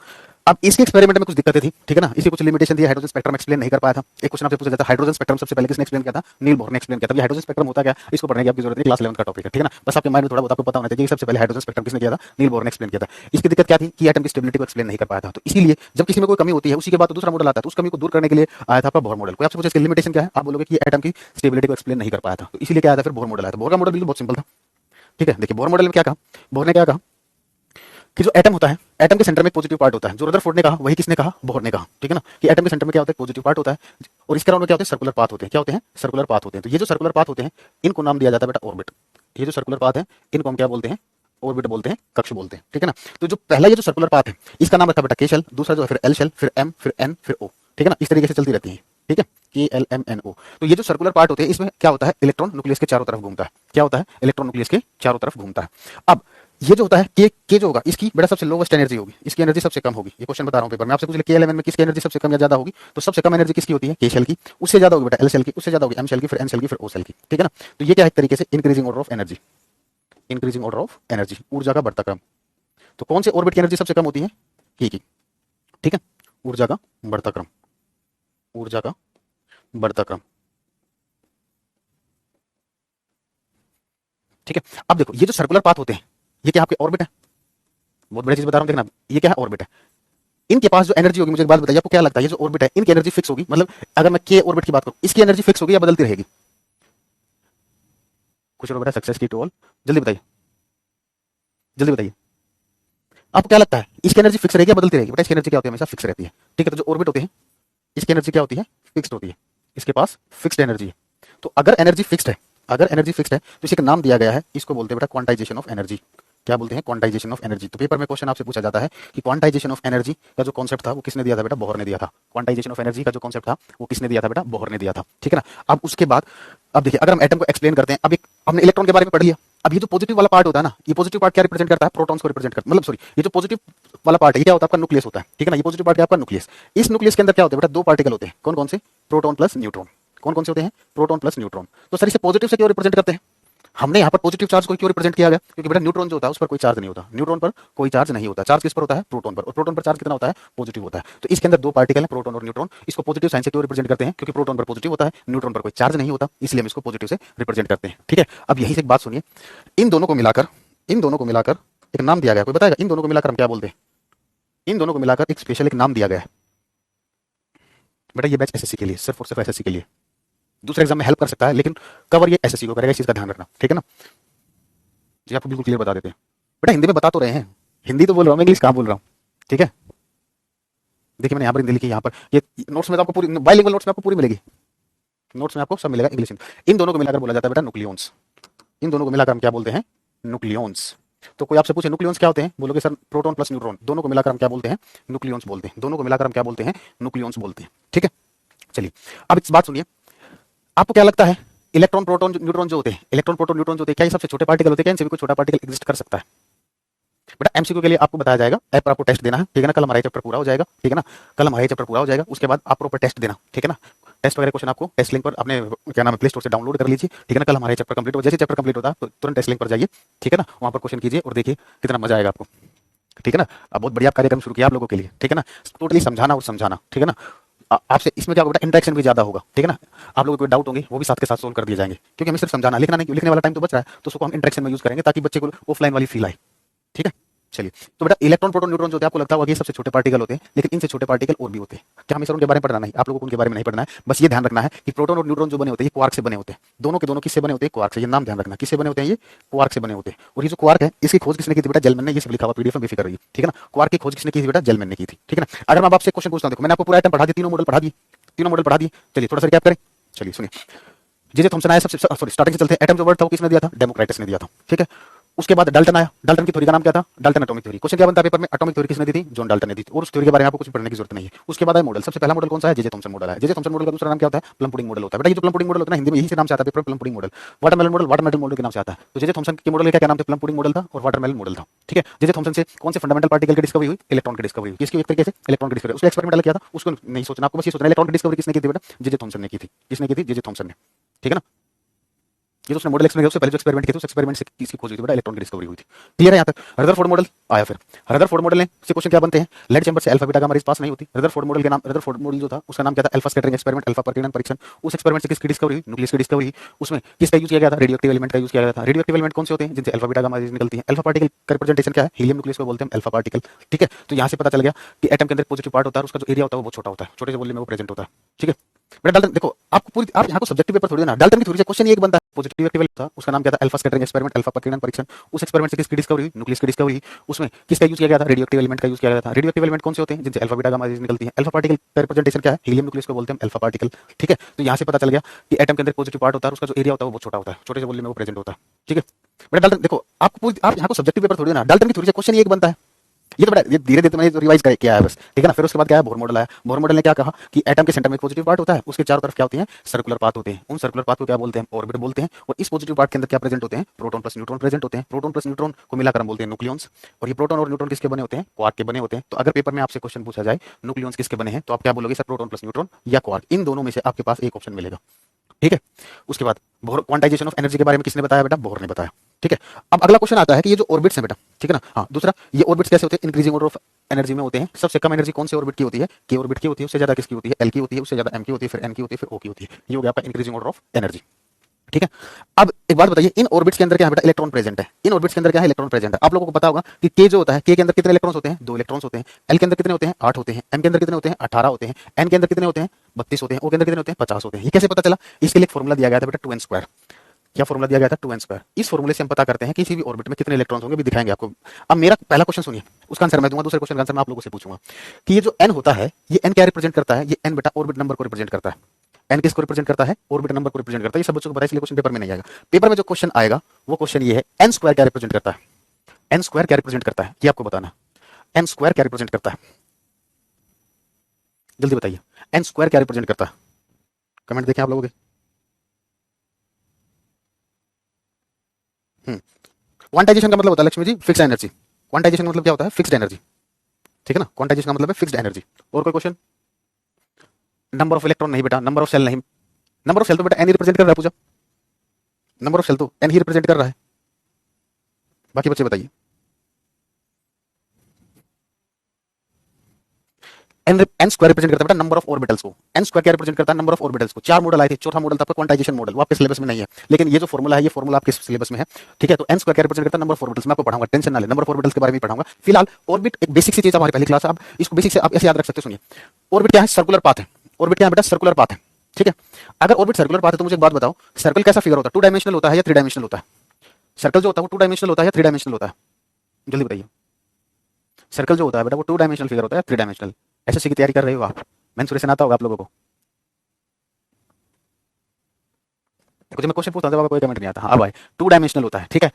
अब इसके एक्सपेरिमेंट में कुछ दिक्कतें थी, ठीक है ना, इसकी कुछ लिमिटेशन थी, हाइड्रोजन स्पेक्ट्रम एक्सप्लेन नहीं कर पाया था। एक क्वेश्चन आपसे पूछा जाता है, हाइड्रोजन स्पेक्ट्रम सबसे पहले किसने एक्सप्लेन किया था, नील बोहर ने एक्सप्लेन किया था। ये हाइड्रोजन स्पेक्ट्रम होता क्या, इसको पढ़ने की आपकी जरूरत नहीं, क्लास 11 का टॉपिक है, ठीक है ना। बस आपके माइंड में थोड़ा बहुत आपको पता होना चाहिए कि सबसे पहले हाइड्रोजन स्पेक्ट्रम किसने किया था, नील बोहर ने एक्सप्लेन किया था। इसकी दिक्कत क्या थी कि एटम की स्टेबिलिटी को एक्सप्लेन नहीं कर पाया था। तो इसीलिए जब किसी में कोई कमी होती है, उसी के बाद तो दूसरा मॉडल आता है, तो उस कमी को दूर करने के लिए आया था आपका बोहर मॉडल। कोई आपसे पूछे इसकी लिमिटेशन क्या है, आप बोलोगे कि एटम की स्टेबिलिटी को एक्सप्लेन नहीं कर पाया था, तो इसीलिए क्या आया था, फिर बोहर मॉडल आया था। बोहर का मॉडल बिल्कुल बहुत सिंपल था, ठीक है। देखिए बोहर मॉडल में क्या कहा, बोहर ने क्या कहा कि जो एटम होता है, एटम के सेंटर में एक पॉजिटिव पार्ट होता है। जो रदरफोर्ड ने कहा वही किसने कहा, बोहर ने कहा, ठीक है ना, कि एटम के सेंटर में क्या होता है, पॉजिटिव पार्ट होता है, और इसके अराउंड में क्या होते हैं, सर्कुलर पाथ होते हैं। क्या होते हैं, सर्कुलर पाथ होते हैं। तो ये जो सर्कुलर पाथ होते हैं, इनको नाम दिया जाता है बेटा ऑर्बिट। ये जो सर्कुलर पाथ है, इनको हम क्या बोलते हैं, ऑर्बिट बोलते हैं, कक्ष बोलते हैं, ठीक है ना। तो जो पहला ये जो सर्कुलर पाथ है, इसका नाम रखा बेटा के शेल, दूसरा जो है फिर एल शेल, फिर एम, फिर एन, फिर ओ, ठीक है ना। इस तरीके से चलती रहती है, ठीक है, के एल एम एन ओ। तो ये जो सर्कुलर पार्ट होते हैं, इसमें क्या होता है, इलेक्ट्रॉन न्यूक्लियस के चारों तरफ घूमता है। क्या होता है, इलेक्ट्रॉन न्यूक्लियस के चारों तरफ घूमता है। अब ये जो होता है के जो होगा, इसकी बेटा सबसे लोवेस्ट एनर्जी होगी, इसकी एनर्जी सबसे कम होगी। ये क्वेश्चन बता रहा हूं पेपर में, आपसे पूछ ले के एल में किसकी एनर्जी सबसे कम या ज्यादा होगी, तो सबसे कम एनर्जी किसकी होती है, के शेल की। उससे ज्यादा होगी बेटा एल शेल की, उससे ज्यादा होगी एम शेल की, फिर एन शेल की, फिर ओ शेल की, ठीक है ना। तो ये क्या है, एक तरीके से increasing order of energy, increasing order of energy, ऊर्जा का बढ़ता क्रम। तो कौन से ऑर्बिट की एनर्जी सबसे कम होती है, के की, ठीक है, ऊर्जा का बढ़ता क्रम, ऊर्जा का बढ़ता क्रम, ठीक है। अब देखो ये जो सर्कुलर पाथ होते हैं, ये क्या आपके ऑर्बिट है, बहुत बड़ी चीज बता रहा हूं, देखना ये क्या है, ऑर्बिट है। इनके पास जो एनर्जी होगी, मुझे एक बात बताइए, आपको क्या लगता है, ये जो ऑर्बिट है इनकी एनर्जी फिक्स होगी, मतलब अगर मैं के ऑर्बिट की बात करूं, इसकी एनर्जी फिक्स होगी या बदलती रहेगी, कुछ और बेटा, सक्सेस की टू ऑल, जल्दी बताइए, जल्दी बताइए, आपको क्या लगता है, इसकी एनर्जी फिक्स रहेगी या बदलती रहेगी, बेटा इसकी एनर्जी क्या होती है, हमेशा फिक्स रहती है, ठीक है। तो जो ऑर्बिट होते हैं, इसकी एनर्जी क्या होती है, फिक्स्ड होती है, इसके पास फिक्स्ड एनर्जी है। तो अगर एनर्जी फिक्स्ड है, अगर एनर्जी फिक्स्ड है तो इसे एक नाम दिया गया है, इसको बोलते हैं बेटा क्वांटाइजेशन ऑफ एनर्जी। क्या बोलते हैं, क्वांटाइजेशन ऑफ एनर्जी। तो पेपर में क्वेश्चन आपसे पूछा जाता है कि क्वांटाइजेशन ऑफ एनर्जी का जो कॉन्सेप्ट था वो किसने दिया था बेटा, बोहर ने दिया था। क्वांटाइजेशन ऑफ एनर्जी का जो कॉन्सेप्ट था वो किसने दिया था बेटा, बोहर ने दिया था, ठीक है ना। अब उसके बाद अब देखिए, अगर हम एटम को एक्सप्लेन करते हैं, अब एक हमने इलेक्ट्रॉन के बारे में पढ़ लिया। अब ये जो पॉजिटिव वाला पार्ट होता है ना, ये पॉजिटिव पार्ट क्या रिप्रेजेंट करता है, प्रोटॉन्स को रिप्रेजेंट करता है, मतलब सॉरी, ये जो पॉजिटिव वाला पार्ट है ये क्या होता है, आपका न्यूक्लियस होता है, ठीक है ना। ये पॉजिटिव पार्ट क्या आपका न्यूक्लियस। इस न्यूक्लियस के अंदर क्या होता है बेटा, दो पार्टिकल होते हैं, कौन कौन से, प्रोटॉन प्लस न्यूट्रॉन। कौन कौन से होते हैं, प्रोटॉन प्लस न्यूट्रॉन। तो सर इसे पॉजिटिव से क्यों रिप्रेजेंट करते हैं, हमने यहाँ पर पॉजिटिव चार्ज को क्यों रिप्रेजेंट किया गया, क्योंकि बेटा न्यूट्रॉन जो होता है उस पर कोई चार्ज नहीं होता, न्यूट्रॉन पर कोई चार्ज नहीं होता। चार्ज किस पर होता है, प्रोटॉन पर, और प्रोटॉन पर चार्ज कितना होता है, पॉजिटिव होता है। तो इसके अंदर दो पार्टिकल हैं, प्रोटॉन और न्यूट्रॉन। इसको पॉजिटिव साइन से क्यों रिप्रेजेंट करते हैं, क्योंकि प्रोटॉन पर पॉजिटिव होता है, न्यूट्रॉन पर कोई चार्ज नहीं होता, इसलिए हम इसको पॉजिटिव से रिप्रेजेंट करते हैं, ठीक है। अब यही से एक बात सुनिए, इन दोनों को मिलाकर, इन दोनों को मिलाकर एक नाम दिया गया, कोई बताएगा इन दोनों को मिलाकर हम क्या बोलते हैं, इन दोनों को मिलाकर एक स्पेशल एक नाम दिया गया है। बेटा ये बैच एसएससी के लिए, सिर्फ और सिर्फ एसएससी के लिए, दूसरे एग्जाम में हेल्प कर सकता है लेकिन कवर ये एसएससी को करेगा, इस चीज का ध्यान रखना, ठीक है ना। जी आपको बिल्कुल क्लियर बता देते हैं, बेटा हिंदी में बता तो रहे हैं, हिंदी तो बोल रहा हूँ, इंग्लिश कहाँ बोल रहा हूँ, ठीक है। देखिए मैंने यहाँ पर हिंदी लिखी, यहाँ पर ये नोट्स में तो आपको पूरी बाइलिंगुअल नोट्स में आपको पूरी मिलेगी, नोट्स में आपको सब मिलेगा इंग्लिश में। इन दोनों को मिलाकर बोला जाता है बेटा न्यूक्लियॉन्स। इन दोनों को मिलाकर हम क्या बोलते हैं, न्यूक्लियॉन्स। तो कोई आपसे पूछे न्यूक्लियॉन्स क्या होते हैं, बोलोगे सर प्रोटॉन प्लस न्यूट्रॉन, दोनों को मिलाकर हम क्या बोलते हैं, न्यूक्लियॉन्स बोलते हैं। दोनों को मिलाकर हम क्या बोलते हैं, न्यूक्लियॉन्स बोलते हैं, ठीक है। चलिए अब इस बात सुनिए, आपको क्या लगता है, इलेक्ट्रॉन प्रोटॉन न्यूट्रॉन जो होते हैं, इलेक्ट्रॉन प्रोटॉन न्यूट्रॉन जो होते हैं, क्या ये सबसे छोटे पार्टिकल होते हैं, क्या इनसे भी कोई छोटा पार्टिकल एग्जिस्ट कर सकता है। बेटा एमसीक्यू के लिए आपको बताया जाएगा, ऐप पर आपको टेस्ट देना है, ठीक है ना। कल हमारा चैप्टर पूरा हो जाएगा, ठीक है ना, कल हमारा चैप्टर पूरा हो जाएगा, उसके बाद आप प्रॉपर टेस्ट देना, ठीक है ना। टेस्ट वगैरह क्वेश्चन आपको टेस्ट लिंक पर अपने क्या नाम है प्ले स्टोर से डाउनलोड कर लीजिए, ठीक है ना। कल हमारा चैप्टर कंप्लीट हो, जैसे चैप्टर कंप्लीट होता है तो तुरंत टेस्ट लिंक पर जाइए, ठीक है ना, वहाँ पर क्वेश्चन कीजिए और देखिए कितना मजा आएगा आपको, ठीक है ना। अब बहुत बढ़िया कार्यक्रम शुरू किया आप लोगों के लिए, ठीक है ना, टोटली समझाना और समझाना, ठीक है ना। आपसे इसमें क्या होगा बेटा, इंटरेक्शन भी ज्यादा होगा, ठीक है ना। आप लोगों को डाउट होंगे वो भी साथ के साथ सोल्व कर दिए जाएंगे, क्योंकि हमें सिर्फ समझाना, लिखना नहीं, लिखने वाला टाइम तो बच रहा है, तो उसको हम इंटरेक्शन में यूज करेंगे ताकि बच्चे को ऑफलाइन वाली फील आए, ठीक है। चलिए, तो बेटा इलेक्ट्रॉन प्रोटॉन न्यूट्रॉन जो होते हैं, आपको लगता होगा कि ये सबसे छोटे पार्टिकल होते हैं, लेकिन इनसे छोटे पार्टिकल और भी होते हैं। क्या हमें सर उनके बारे में पढ़ना नहीं, आप लोगों को उनके बारे में नहीं पढ़ना है, बस ये ध्यान रखना है कि प्रोटॉन और न्यूट्रॉन जो बने होते हैं ये क्वार्क से बने होते हैं। दोनों के दोनों किससे बने होते हैं, क्वार्क से। ये नाम ध्यान रखना, किससे बने होते हैं, ये क्वार्क से बने होते हैं। और ये जो क्वार्क है इसकी खोज किसने की थी बेटा, जेलमैन ने। ये सब लिखा हुआ पीडीएफ में बेफिक्र रहिए, ठीक है ना। क्वार्क की खोज किसने की थी बेटा, जेलमैन ने की थी, ठीक है ना। अगर मैं आपसे क्वेश्चन पूछता हूं, देखो मैंने आपको पूरा आइटम पढ़ा दिया, तीनों मॉडल पढ़ा दिए। चलिए थोड़ा सा रिकैप करें, चलिए सुनिए। जे थॉमसन आया सबसे, सॉरी स्टार्टिंग से चलते हैं। एटम जो वर्ड था वो किसने दिया था, डेमोक्राइटस ने दिया था, ठीक है। उसके बाद डाल्टन आया, डाल्टन की थ्योरी का नाम क्या था, डाल्टन एटॉमिक थ्योरी। क्वेश्चन क्या बनता है पेपर में, एटॉमिक थ्योरी किसने दी थी, जॉन डाल्टन ने दी थी। और उस थ्योरी के बारे में आपको कुछ पढ़ने की जरूरत नहीं है। उसके बाद है मॉडल, सबसे पहला मॉडल कौन सा है, जे थॉमसन मॉडल है। जे थॉमसन मॉडल का दूसरा नाम क्या होता है, प्लम पुडिंग मॉडल होता है। बेटा ये जो प्लम पुडिंग मॉडल होता है ना, हिंदी में यही से नाम से आता है paper, plum pudding model. Watermelon model के नाम से आता है। तो जे थॉमसन के मॉडल का क्या नाम था, प्लम पुडिंग मॉडल था और वाटरमेलन मॉडल था, ठीक है। जे थॉमसन से कौन से फंडामेंटल पार्टिकल की डिस्कवरी हुई, इलेक्ट्रॉन की डिस्कवरी हुई। किसकी, एक तरीके से इलेक्ट्रॉन की डिस्कवरी। उसका एक्सपेरिमेंट किया था, उसको नहीं सोचना, आपको बस ये सोचना इलेक्ट्रॉन की डिस्कवरी किसने की थी बेटा, जे थॉमसन ने की थी। किसने की थी, जे थॉमसन ने, ठीक है ना। ये तो उसने मॉडल एक्सपेरिमेंट, उससे पहले जो एक्सपेरिमेंट किया था उस एक्सपेरिमेंट से किसकी खोज हुई थी बेटा, इलेक्ट्रॉन की डिस्कवरी हुई थी। क्लियर है यहाँ तक। रदरफोर्ड मॉडल आया, फिर रदरफोर्ड मॉडल से क्वेश्चन क्या बनते हैं, लेड चैम्बर से अल्फा बीटा गामा रेज पास नहीं होती। रदरफोर्ड मॉडल के नाम, रदरफोर्ड मॉडल जो था उसका नाम क्या था, अल्फा स्कैटरिंग एक्सपेरिमेंट, अल्फा प्रकीर्णन परीक्षण। उस एक्सपेरिमेंट से किसकी डिस्कवरी हुई, न्यूक्लियस की डिस्कवरी हुई। उसमें किसका यूज किया गया था, रेडियोएक्टिव एलिमेंट का यूज किया गया था। रेडियोएक्टिव एलिमेंट कौन से होते हैं, जिनसे अल्फा बीटा गामा रेज निकलती है। अल्फा पार्टिकल का रिप्रेजेंटेशन क्या है, हीलियम न्यूक्लियस को बोलते हैं अल्फा पार्टिकल, ठीक है। तो यहाँ से पता चल गया कि एटम के अंदर पॉजिटिव पार्ट होता है, उसका जो एरिया होता है वो बहुत छोटा होता है, छोटे से वॉल्यूम में वो प्रेजेंट होता है, ठीक है। बेटा डाल्टन देखो, आपको पूरी, आप यहाँ को सब्जेक्टिव पेपर थोड़ी देना, डाल्टन की थ्योरी से क्वेश्चन ये एक बनता है, पॉजिटिव एक्टिव था, उसका नाम क्या था, अल्फा स्कैटरिंग एक्सपेरिमेंट, अल्फा प्रकीर्णन परीक्षण। उस एक्सपेरिमेंट से किसकी डिस्कवरी हुई, न्यूक्लियस की डिस्कवरी हुई। उसमें किसका यूज किया गया था, रेडियोएक्टिव एलिमेंट का यूज किया गया था। रेडियोएक्टिव एलिमेंट कौन से होते हैं, जिनसे अल्फा बीटा गामा रेज निकलती है। अल्फा पार्टिकल का रिप्रेजेंटेशन क्या है, हीलियम न्यूक्लियस को बोलते हैं अल्फा पार्टिकल, ठीक है। तो यहाँ से पता चल गया कि एटम के अंदर पॉजिटिव पार्ट होता है, उसका जो एरिया होता है वो बहुत छोटा होता है, छोटे से वॉल्यूम में वो प्रेजेंट होता है, ठीक है। बेटा डाल्टन देखो, आपको पूरी, आप यहाँ को सब्जेक्टिव पेपर थोड़ी देना, डाल्टन की थ्योरी से क्वेश्चन ये एक बनता है। ये तो बड़ा, ये धीरे धीरे मैंने रिवाइज किया है बस, ठीक है ना। फिर उसके बाद क्या है, बोर मॉडल आया। बोर मॉडल ने क्या कहा कि एटम के सेंटर में एक पॉजिटिव पार्ट होता है, उसके चारों तरफ क्या होती है, सर्कुलर पाथ होते हैं। उन सर्कुलर पाथ को क्या बोलते हैं, ऑर्बिट बोलते हैं। और इस पॉजिटिव पार्ट के अंदर क्या प्रेजेंट होते हैं, प्रोटॉन प्लस न्यूट्रॉन प्रेजेंट होते हैं। प्रोटॉन प्लस न्यूट्रॉन को मिलाकर हम बोलते हैं न्यूक्लियॉन्स। और ये प्रोटॉन और न्यूट्रॉन किसके बने होते हैं, क्वार्क के बने होते हैं। तो अगर पेपर में आपसे क्वेश्चन पूछा जाए न्यूक्लियॉन्स किसके बने हैं, तो आप क्या बोलोगे, सर प्रोटॉन प्लस न्यूट्रॉन या क्वार्क, इन दोनों में से आपके पास एक ऑप्शन मिलेगा, ठीक है। उसके बाद बोर, क्वांटाइजेशन ऑफ एनर्जी के बारे में किसने बताया बेटा, बोर ने बताया, ठीक है। अब अगला क्वेश्चन आता है कि ये जो ऑर्बिट्स हैं बेटा, ठीक है ना, हाँ दूसरा, ये ऑर्बिट्स कैसे होते हैं, इंक्रीजिंग ऑर्डर ऑफ एनर्जी में होते हैं। सबसे कम एनर्जी कौन से ऑर्बिट की होती है, के ऑर्बिट की होती है। उससे ज्यादा किसकी होती है, एल की होती है। उससे ज्यादा एम की होती है, फिर एन की होती है, फिर ओ की होती है। ये हो गया आपका इंक्रीजिंग ऑर्डर ऑफ एनर्जी, ठीक है। अब एक बात बताइए, इन ऑर्बिट्स के अंदर क्या है बेटा, इलेक्ट्रॉन प्रेजेंट है। इन ऑर्बिट्स के अंदर क्या है, इलेक्ट्रॉन प्रेजेंट है। आप लोगों को पता होगा कि के जो होता है, के अंदर कितने इलेक्ट्रॉन्स होते हैं, 2 इलेक्ट्रॉन्स होते हैं। एल के अंदर कितने होते हैं, 8 होते हैं। एम के अंदर कितने होते हैं, 18 होते हैं। एन के अंदर कितने होते हैं, 32 होते हैं। ओ के अंदर कितने होते हैं, 50 होते हैं। ये कैसे पता चला, इसके लिए एक फॉर्मूला दिया गया था बेटा, 2n²। क्या फॉर्मूला दिया गया था, 2n²। इस फॉर्मूले से हम पता करते हैं कि किसी भी ऑर्बिट में कितने इलेक्ट्रॉन्स होंगे, भी दिखाएंगे आपको। अब मेरा पहला क्वेश्चन सुनिए, उसका आंसर मैं दूंगा, दूसरे क्वेश्चन का आंसर मैं आप लोगों से पूछूंगा कि ये जो n होता है, ये n क्या रिप्रेजेंट करता है, ये n बेटा ऑर्बिट नंबर को रिप्रेजेंट करता है। n किसको रिप्रेजेंट करता है, ऑर्बिट नंबर को रिप्रेजेंट करता है। ये सब बच्चों को पता है, इसलिए क्वेश्चन पेपर में नहीं आएगा। पेपर में जो क्वेश्चन आएगा वो क्वेश्चन ये है, n² क्या रिप्रेजेंट करता है, n² क्या रिप्रेजेंट करता है, ये आपको बताना। n² क्या रिप्रेजेंट करता है, जल्दी बताइए, n² क्या रिप्रेजेंट करता है, कमेंट देखें आप लोगों के। क्वांटाइजेशन का मतलब होता है Lakshmi ji fix energy. Quantization का मतलब क्या होता है, फिक्स्ड एनर्जी, ठीक है ना। क्वांटाइजेशन का मतलब है फिक्स्ड एनर्जी। और कोई क्वेश्चन, नंबर ऑफ इलेक्ट्रॉन नहीं बेटा, नंबर ऑफ सेल नहीं। नंबर ऑफ सेल तो बेटा एन ही रिप्रेजेंट कर रहा है पूजा, नंबर ऑफ सेल तो एन ही रिप्रेजेंट कर रहा है। बाकी बच्चे बताइए, n² रिप्रेजेंट करता है बेटा नंबर ऑफ ऑर्बिटल्स को। n² क्या रिप्रेजेंट करता है, नंबर ऑफ ऑर्बिटल्स को। 4 मॉडल आए थे, चौथा मॉडल था आपका क्वांटाइजेशन मॉडल, वो आपके सिलेबस में नहीं है, लेकिन ये जो फॉर्मूला है, ये फॉर्मूला आपके सिलेबस में है, ठीक है। तो n² क्या रिप्रेजेंट करता है, नंबर ऑफ ऑर्बिटल्स। मैं आपको पढ़ाऊंगा, टेंशन ना ले, नंबर ऑफ ऑर्बिटल्स के बारे में पढ़ाऊंगा। फिलहाल ऑर्बिट एक बेसिक सी चीज, हमारी पहली क्लास है, आप इसको बेसिक से आप ऐसे याद रख सकते हो। सुनिए, ऑर्बिट क्या है, सर्कुलर पाथ है। ऑर्बिट क्या है बेटा, सर्कुलर पाथ है, ठीक है। अगर ऑर्बिट सर्कुलर पाथ है तो मुझे एक बात बताओ, सर्कल कैसा फिगर होता है, 2 डायमेंशनल होता है या 3 डायमेंशनल होता है। सर्कल जो होता है वो 2 डायमेंशनल होता है या 3 डायमेंशनल होता है, जल्दी बताइए। सर्कल जो होता है बेटा वो 2 डायमेंशनल फिगर होता है, 3 डायमेंशनल। एसएससी की तैयारी कर रहे हो आप, मेंसुरेशन आता होगा आप लोगों को। देखो जब मैं क्वेश्चन पूछता हूं तब आपका कोई कमेंट नहीं आता। हाँ भाई, 2 डायमेंशनल होता है, ठीक है।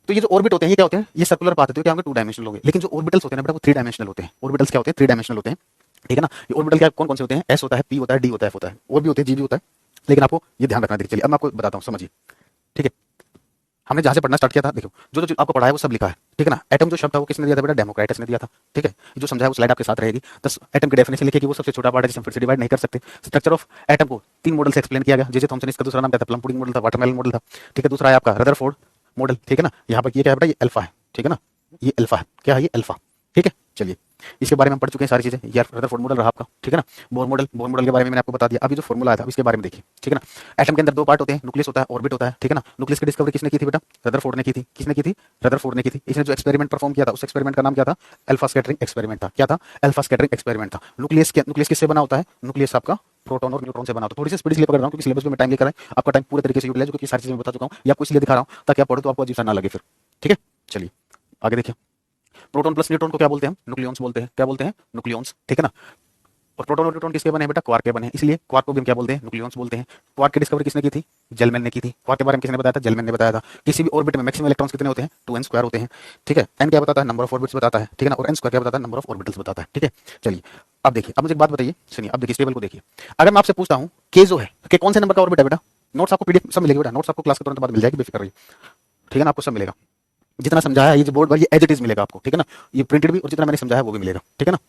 तो ये जो ऑर्बिट होते हैं ये क्या होते हैं, ये सर्कुलर पाथ होते हैं, क्या होंगे 2 डायमेंशनल होंगे। लेकिन जो ऑर्बिटल्स होते हैं ना बेटा वो 3 डायमेंशनल होते हैं। ऑर्बिटल्स क्या होते हैं, 3 डायमेंशनल होते हैं, ठीक है ना। ये ऑर्बिटल क्या कौन कौन से होते हैं, एस होता है, पी होता है, डी होता है, एफ होता है, और भी होते हैं, जी भी होता है, लेकिन आपको ये ध्यान रखना है। चलिए अब मैं आपको बताता हूँ, समझिए, ठीक है। हमने जहां से पढ़ना स्टार्ट किया था, देखो जो जो आपको पढ़ा है वो सब लिखा है, ठीक है ना। एटम जो शब्द था वो किसने दिया था बेटा, डेमोक्राइटस ने दिया था, ठीक है। जो समझाया वो स्लाइड आपके साथ रहेगी। 10 एटम की डेफिनेशन लिखी कि वो सबसे छोटा पार्ट है जिसे हम फिर से डिवाइड नहीं कर सकते। स्ट्रक्चर ऑफ एटम को 3 मॉडल से एक्सप्लेन किया गया। जे थॉमसन, इसका दूसरा नाम क्या था, प्लम पुडिंग मॉडल था, वाटरमेलन मॉडल था, ठीक है। दूसरा है आपका रदरफोर्ड मॉडल, ठीक है ना। यहाँ पर ये क्या है बेटा, ये अल्फा है, ठीक है ना, ये अल्फा है, क्या है ये अल्फा, ठीक है। चलिए इसके बारे में हम पढ़ चुके हैं सारी चीजें। यार रदरफोर्ड मॉडल रहा आपका, ठीक है ना। बोर मॉडल के बारे में मैंने आपको बता दिया। अभी जो फॉर्मूला आया था इसके बारे में देखिए, ठीक है ना। एटम के अंदर दो पार्ट होते हैं, न्यूक्लियस होता है, ऑर्बिट होता है, ठीक है ना। न्यूक्लियस की डिस्कवरी किसने की थी बेटा? रदरफोर्ड ने की थी। किसने की थी? रदरफोर्ड ने की थी। इसने जो एक्सपेरिमेंट परफॉर्म किया था उस एक्सपेरिमेंट का नाम क्या था? अल्फा स्कैटरिंग एक्सपेरिमेंट था। क्या था? अल्फा स्कैटरिंग एक्सपेरिमेंट था। न्यूक्लियस किससे बना होता है? न्यूक्लियस आपका प्रोटॉन और न्यूट्रॉन से बना होता है। थोड़ी सी स्पीड इसलिए पकड़ रहा हूं क्योंकि सिलेबस में मैं टाइम लेकर आए, आपका टाइम पूरे तरीके से यूटिलाइज क्योंकि सारी चीजें मैं बता चुका हूं, या आपको इसलिए दिखा रहा हूं ताकि आप पढ़ो तो आपको अजीब सा ना लगे फिर, ठीक है। चलिए आगे देखिए। प्रोटॉन प्लस न्यूट्रॉन को क्या बोलते हैं हम? न्यूक्लियॉन्स बोलते हैं। क्या बोलते हैं? न्यूक्लियॉन्स, ठीक है ना। और प्रोटॉन और न्यूट्रॉन किसके बने हैं बेटा? क्वार्क के बने हैं, इसलिए क्वार्क को भी हम क्या बोलते हैं? न्यूक्लियॉन्स बोलते हैं। क्वार्क की डिस्कवरी किसने की थी? जेलमैन ने की थी। क्वार्क के बारे में किसने बताया था? जेलमैन ने बताया था। किसी भी ऑर्बिट में मैक्सिमम इलेक्ट्रॉन्स कितने होते हैं? 2n² होते हैं, ठीक है। n क्या बताता है? नंबर ऑफ ऑर्बिट्स बताता है, ठीक है ना। और n² क्या बताता है? नंबर ऑफ ऑर्बिटल्स बताता है, ठीक है। चलिए अब देखिए, अब मुझे एक बात बताइए, सुनिए, अब देखिए इस टेबल को देखिए। अगर मैं आपसे पूछता हूं के जो है कि कौन से नंबर का ऑर्बिट है बेटा? नोट्स आपको पीडीएफ सब मिलेगी बेटा, नोट्स आपको क्लास के तुरंत बाद मिल जाएगी, बेफिक्र रहिए, ठीक है ना। आपको सब मिलेगा, जितना समझाया है ये जो बोर्ड पर ये एज इट इज मिलेगा आपको, ठीक है ना। ये प्रिंटेड भी और जितना मैंने समझाया वो भी मिलेगा, ठीक है ना।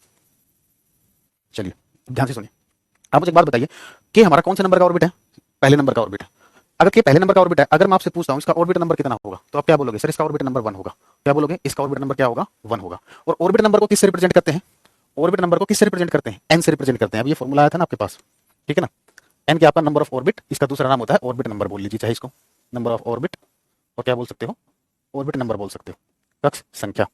चलिए ध्यान से सुनिए। आप मुझे एक बात बताइए कि हमारा कौन से नंबर का ऑर्बिट है? पहले नंबर का ऑर्बिट है। अगर के पहले नंबर का ऑर्बिट है, अगर मैं आपसे पूछता हूं इसका ऑर्बिट नंबर कितना होगा, तो आप क्या बोलोगे? सर इसका ऑर्बिट नंबर 1 होगा। क्या बोलोगे? इसका ऑर्बिट नंबर क्या होगा? 1 होगा। और ऑर्बिट नंबर को किससे रिप्रेजेंट करते हैं? ऑर्बिट नंबर को किससे रिप्रेजेंट करते हैं? एन से रिप्रेजेंट करते हैं। अब ये फॉर्मूला आया था ना आपके पास, ठीक है ना। एन क्या आपका नंबर ऑफ ऑर्बिट, इसका दूसरा नाम होता है ऑर्बिट नंबर, बोल लीजिए चाहे इसको नंबर ऑफ ऑर्बिट, और क्या बोल सकते हो? ऑर्बिट नंबर बोल सकते हो, कक्ष संख्या।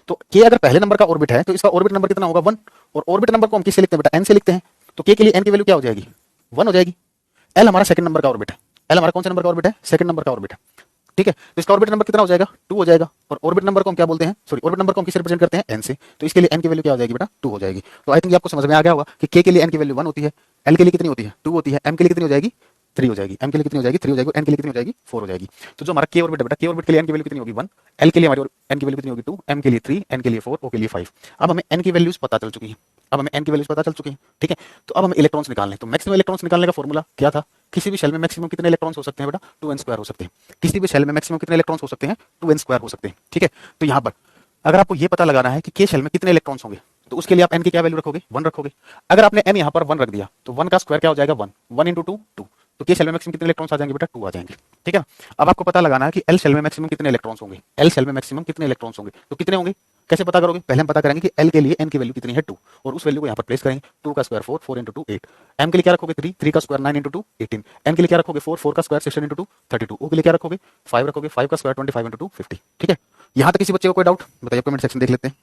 तो के अगर पहले नंबर का ऑर्बिट है तो इसका ऑर्बिट नंबर कितना होगा? 1। और ऑर्बिट नंबर को हम किससे लिखते हैं बेटा? एन से लिखते हैं। तो के लिए एन की वैल्यू क्या हो जाएगी? 1 हो जाएगी। एल हमारा सेकंड नंबर का ऑर्बिट है। एल हमारा कौन से नंबर का ऑर्बिट है? सेकंड नंबर का ऑर्बिट है, ठीक है। तो इसका ऑर्बिट नंबर कितना हो जाएगा? 2 हो जाएगा। और ऑर्बिट नंबर को हम क्या बोलते हैं? सॉरी, ऑर्बिट नंबर को हम किससे रिप्रेजेंट करते हैं? एन से। तो इसके लिए एन की वैल्यू क्या हो जाएगी बेटा? 2 हो जाएगी। तो आई थिंक आपको समझ में आ गया होगा कि के लिए एन की वैल्यू 1 होती है, एल के लिए कितनी होती है? 2 होती है, एम के लिए कितनी हो जाएगी? 3 हो जाएगी। एम के लिए कितनी हो जाएगी? 3 हो जाएगी। एन के लिए कितनी हो जाएगी? 4 हो जाएगी। तो जो हमारा के ऑर्बिट है बेटा, के ऑर्बिट के लिए एन की वैल्यू कितनी होगी? 1। एल के लिए हमारी एन की वैल्यू कितनी होगी? 2। एम के लिए 3, एन के लिए 4, ओ के लिए 5। अब हमें एन की वैल्यूज पता चल चुकी है। अब हमें एन की वैल्यूज पता चल चुकी है, ठीक है। तो अब हमें इलेक्ट्रॉन्स निकालने हैं। तो मैक्सिमम इलेक्ट्रॉन्स निकालने का फॉर्मूला क्या था? किसी भी शेल में मैक्सिमम कितने इलेक्ट्रॉन्स हो सकते हैं बेटा? 2n² हो सकते हैं। किसी भी शेल में मैक्सिमम कितने इलेक्ट्रॉन्स हो सकते हैं? 2n² हो सकते हैं, ठीक है। तो यहाँ पर अगर आपको ये पता लगाना है कि के शेल में कितने इलेक्ट्रॉन्स होंगे, तो उसके लिए आप एन की क्या वैल्यू रखोगे? 1 रखोगे। अगर आपने एन यहाँ पर 1 रख दिया तो 1 का स्क्वायर क्या हो जाएगा? 1। 1 इंटू 2, 2। तो के शेल में मैक्सिमम कितने इलेक्ट्रॉन्स आ जाएंगे बेटा? 2 आ जाएंगे, ठीक है ना। अब आपको पता लगाना है कि एल शेल में मैक्सिमम कितने इलेक्ट्रॉन्स होंगे। एल शेल में मैक्सिमम कितने इलेक्ट्रॉन्स होंगे, तो कितने होंगे? कैसे पता करोगे? पहले हम पता करेंगे कि एल के लिए एन की वैल्यू कितनी है? 2, और उस वैल्यू को यहाँ पर प्लेस करेंगे। 2 का स्क्वायर 4, 4 इंटू 2 8। एम के लिए क्या रखोगे? 3, 3 का स्क्वायर 9 इंटू 2 18। एन के लिए क्या रखोगे? 4, 4 का स्क्वायर 16 इंटू 2 32। ओ के लिए क्या रखोगे? 5 रखोगे, 5 का स्क्वायर 25 इंटू 2 50, ठीक है। यहाँ तक किसी बच्चे को कोई डाउट बताइए? कमेंट सेक्शन देख लेते हैं।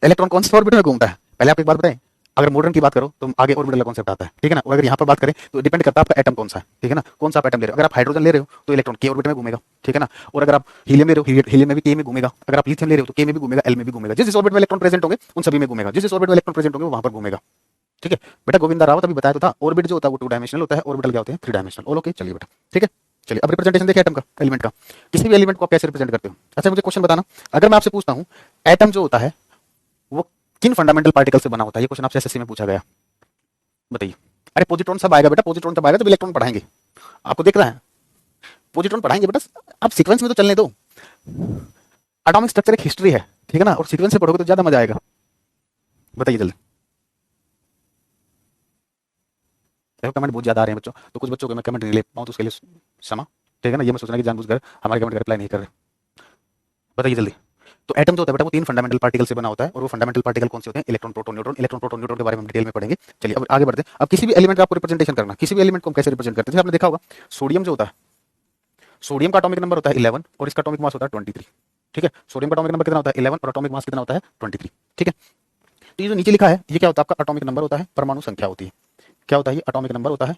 इलेक्ट्रॉन कौन से ऑर्बिट में घूमता है? पहले आप एक बात बताएं। अगर मॉडर्न की बात करो तो आगे ऑर्बिटल कॉन्सेप्ट आता है, ठीक है ना। और अगर यहाँ पर बात करें तो डिपेंड करता है आपका एटम कौन सा है, ठीक है ना। कौन सा आप एटम ले रहे हो। अगर आप हाइड्रोजन ले रहे हो तो इलेक्ट्रॉन के ऑर्बिट में घूमेगा, ठीक है ना। और अगर आप हीलियम ले रहे हो, हीलियम में भी के में घूमेगा। अगर आप लिथियम ले रहे हो तो के में भी घूमेगा, एल में भी घूमेगा। जिस ऑर्बिट में इलेक्ट्रॉन प्रेजेंट होंगे उन सभी में घूमेगा। जिस ऑर्बिट में इलेक्ट्रॉन प्रेजेंट होंगे वहां पर घूमेगा, ठीक है। बेटा गोविंदा रावत अभी बताया तो था, ऑर्बिट जो होता है वो 2 डायमेंशनल होता है, ऑर्बिटल क्या होते हैं? 3 डायमेंशनल। ऑल ओके, चलिए बेटा, ठीक है। चलिए अब रिप्रेजेंटेशन देखिए एटम का, एलिमेंट का। किसी भी एलिमेंट को आप कैसे रिप्रेजेंट करते हो? अच्छा मुझे क्वेश्चन बताना, अगर मैं आपसे पूछता हूं एटम जो होता है वो किन फंडामेंटल पार्टिकल से बना होता है? ये क्वेश्चन आपसे एसएससी में पूछा गया, बताइए। अरे पॉजिट्रॉन सब आएगा बेटा, पॉजिट्रॉन तब आएगा जब इलेक्ट्रॉन पढ़ाएंगे। आपको दिख रहा है? पॉजिट्रॉन पढ़ाएंगे बेटा, आप सीक्वेंस में तो चलने दो। एटॉमिक स्ट्रक्चर एक हिस्ट्री है, ठीक है ना, और सीक्वेंस से पढ़ोगे तो ज्यादा मजा आएगा। बताइए जल्दी। देखो कमेंट बहुत ज्यादा आ रहे हैं बच्चों, तो कुछ बच्चों को मैं कमेंट नहीं ले पाऊँ तो उसके लिए क्षमा, ठीक है ना। ये मैं सोचना कि जानबूझकर हमारे कमेंट का रिप्लाई नहीं कर रहे। बताइए जल्दी। तो एटम जो होता है बेटा वो 3 फंडामेंटल पार्टिकल से बना होता है, और वो फंडामेंटल पार्टिकल कौन से होते हैं? Electron, proton, neutron. Electron, proton, neutron के बारे में हम डिटेल में पढ़ेंगे। चलिए अब आगे बढ़ते हैं। अब किसी भी एलिमेंट का आपको रिप्रेजेंटेशन करना, किसी भी एलिमेंट को हम कैसे रिप्रेजेंट करते हैं? आपने देखा होगा सोडियम जो होता है, सोडियम का एटॉमिक नंबर होता है 11 और इसका एटॉमिक मास होता है 23, ठीक है। सोडियम का एटॉमिक नंबर कितना होता है? 11 और एटॉमिक मास कितना होता है? 23, ठीक है। तो ये जो नीचे लिखा है ये क्या होता है? आपका एटॉमिक नंबर होता है, परमाणु संख्या होती है। क्या होता है? ये एटॉमिक नंबर होता है,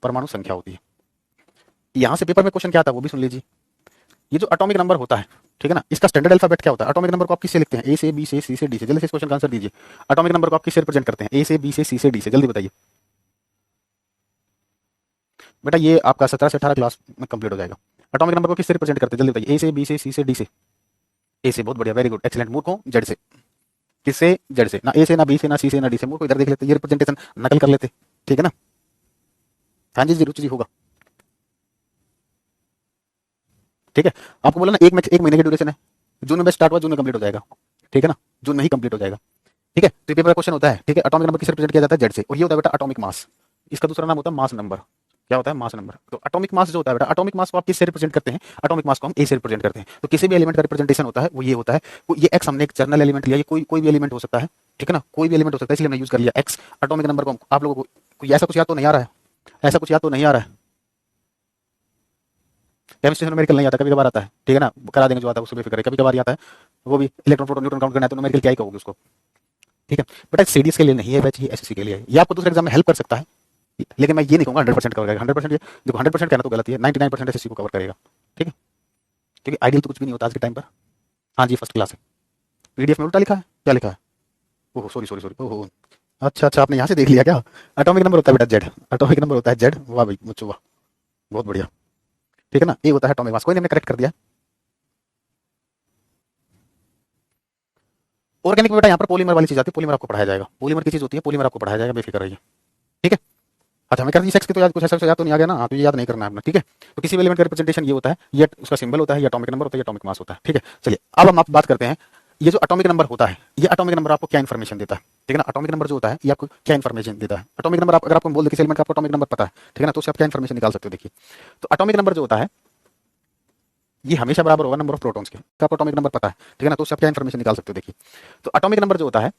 परमाणु संख्या होती है। यहां से पेपर में क्वेश्चन क्या आता है वो भी सुन लीजिए। ये जो एटॉमिक नंबर होता है, ठीक है ना, इसका स्टैंडर्ड अल्फाबेट क्या होता है? एटॉमिक नंबर को आप किससे लिखते हैं? ए से, बी से, सी से, डी से। जल्दी से इस क्वेश्चन का आंसर दीजिए। एटॉमिक नंबर को आप किससे रिप्रेजेंट करते हैं? ए से, बी से, सी से, डी से। जल्दी बताइए बेटा, ये आपका 17 से 18 क्लास में कंप्लीट हो जाएगा। एटॉमिक नंबर को किससे रिप्रेजेंट करते हैं? जल्दी बताइए। ए से, बी से, सी से, डी से। ए से, बहुत बढ़िया, वेरी गुड, एक्सीलेंट। मूर्खों, जेड से। किससे? जेड से। ना ए से, ना बी से, ना सी से, ना डी से। मूर्खों इधर देख लेते, ये रिप्रेजेंटेशन नकल कर लेते, ठीक है ना। हाँ जी जी, रुचि जी होगा, ठीक है। आपको बोला ना एक महीने की ड्यूरेशन है, जून में स्टार्ट हुआ, जून में कंप्लीट हो जाएगा, ठीक है ना, जून में ही कंप्लीट हो जाएगा, ठीक है। तो पेपर का क्वेश्चन होता है, ठीक है, एटॉमिक नंबर किससे रिप्रेजेंट किया जाता है? जेड से। और ये होता है बेटा एटॉमिक मास, इसका दूसरा नाम होता है मास नंबर। क्या होता है मास नंबर। तो एटॉमिक मास जो होता है बेटा, एटॉमिक मास को आप किससे रिप्रेजेंट करते हैं, एटॉमिक मास को हम ए से रिप्रेजेंट करते हैं। तो किसी भी एलिमेंट का रिप्रेजेंटेशन होता है वो ये होता है, ये एक्स हमने एक जर्नल एलिमेंट लिया, ये कोई भी एलिमेंट हो सकता है, ठीक है ना, कोई भी एलिमेंट हो सकता है, इसलिए हमने यूज कर लिया एक्स। एटॉमिक नंबर को आप लोगों को ऐसा कुछ याद तो नहीं आ रहा है, ऐसा कुछ याद तो नहीं आ रहा है, केमिस्ट्री में न्यूमेरिकल नहीं आता, कभी कभार आता है, ठीक है ना, करा देंगे जो आता है उससे बेफिक्र है, कभी कभार आता है, वो भी इलेक्ट्रॉन प्रोटॉन न्यूट्रॉन काउंट करना है तो न्यूमेरिकल क्या ही कहोगे उसको, ठीक है। बट सीडीएस के लिए नहीं है बैच, ये एसएससी के लिए है, ये आपको दूसरे एग्जाम में हेल्प कर सकता है, लेकिन मैं ये नहीं कहूंगा 100% कवर करेगा। 100% ये देखो, 100% कहना तो गलत ही है, 99% एसएससी को कवर करेगा, ठीक है, क्योंकि आइडियल तो कुछ भी नहीं होता आज के टाइम पर। हाँ जी, फर्स्ट क्लास है। पीडीएफ में उल्टा लिखा है, क्या लिखा है, ओह सॉरी सॉरी सॉरी, ओह अच्छा अच्छा, आपने यहाँ से देख लिया क्या। एटॉमिक नंबर होता है बेटा जेड, एटॉमिक नंबर होता है जेड, वाह भाई मुझे वाह, बहुत बढ़िया, ठीक है ना। ए होता है एटॉमिक मास, कोई नहीं, हमने करेक्ट कर दिया। ऑर्गेनिक में बेटा यहाँ पर पॉलीमर वाली चीज आती है, पॉलीमर आपको पढ़ाया जाएगा, पॉलीमर की चीज होती है, पॉलीमर आपको पढ़ाया जाएगा, बेफिक्र रहिए, ठीक है। अच्छा, हमें कर दी सेक्स की तो याद, कुछ ऐसा याद तो नहीं आ गया ना, हाँ तो ये याद नहीं करना है अपना, ठीक है। तो किसी भी एलिमेंट का रिप्रेजेंटेशन ये होता है, ये उसका सिंबल होता है, ये एटॉमिक नंबर होता है, ये एटॉमिक मास होता है, ठीक है। चलिए अब हम आप बात करते हैं, ये जो एटॉमिक नंबर होता है, ये एटॉमिक नंबर आपको क्या इन्फॉर्मेशन देता है, ठीक है ना। एटॉमिक नंबर जो होता है ये आपको क्या इन्फॉर्मेशन देता है। एटॉमिक नंबर आप अगर आपको बोल दे किसी एलिमेंट का आपको एटॉमिक नंबर पता है, ठीक है ना, तो उससे आप क्या इन्फॉर्मेशन निकाल सकते हो, देखिए। तो एटॉमिक नंबर जो होता है ये हमेशा बराबर होगा नंबर ऑफ प्रोटॉन्स के, तो आपको एटॉमिक नंबर पता है, ठीक है ना, तो उससे आप क्या इन्फॉर्मेशन निकाल सकते हो, देखिए। तो एटॉमिक नंबर जो होता है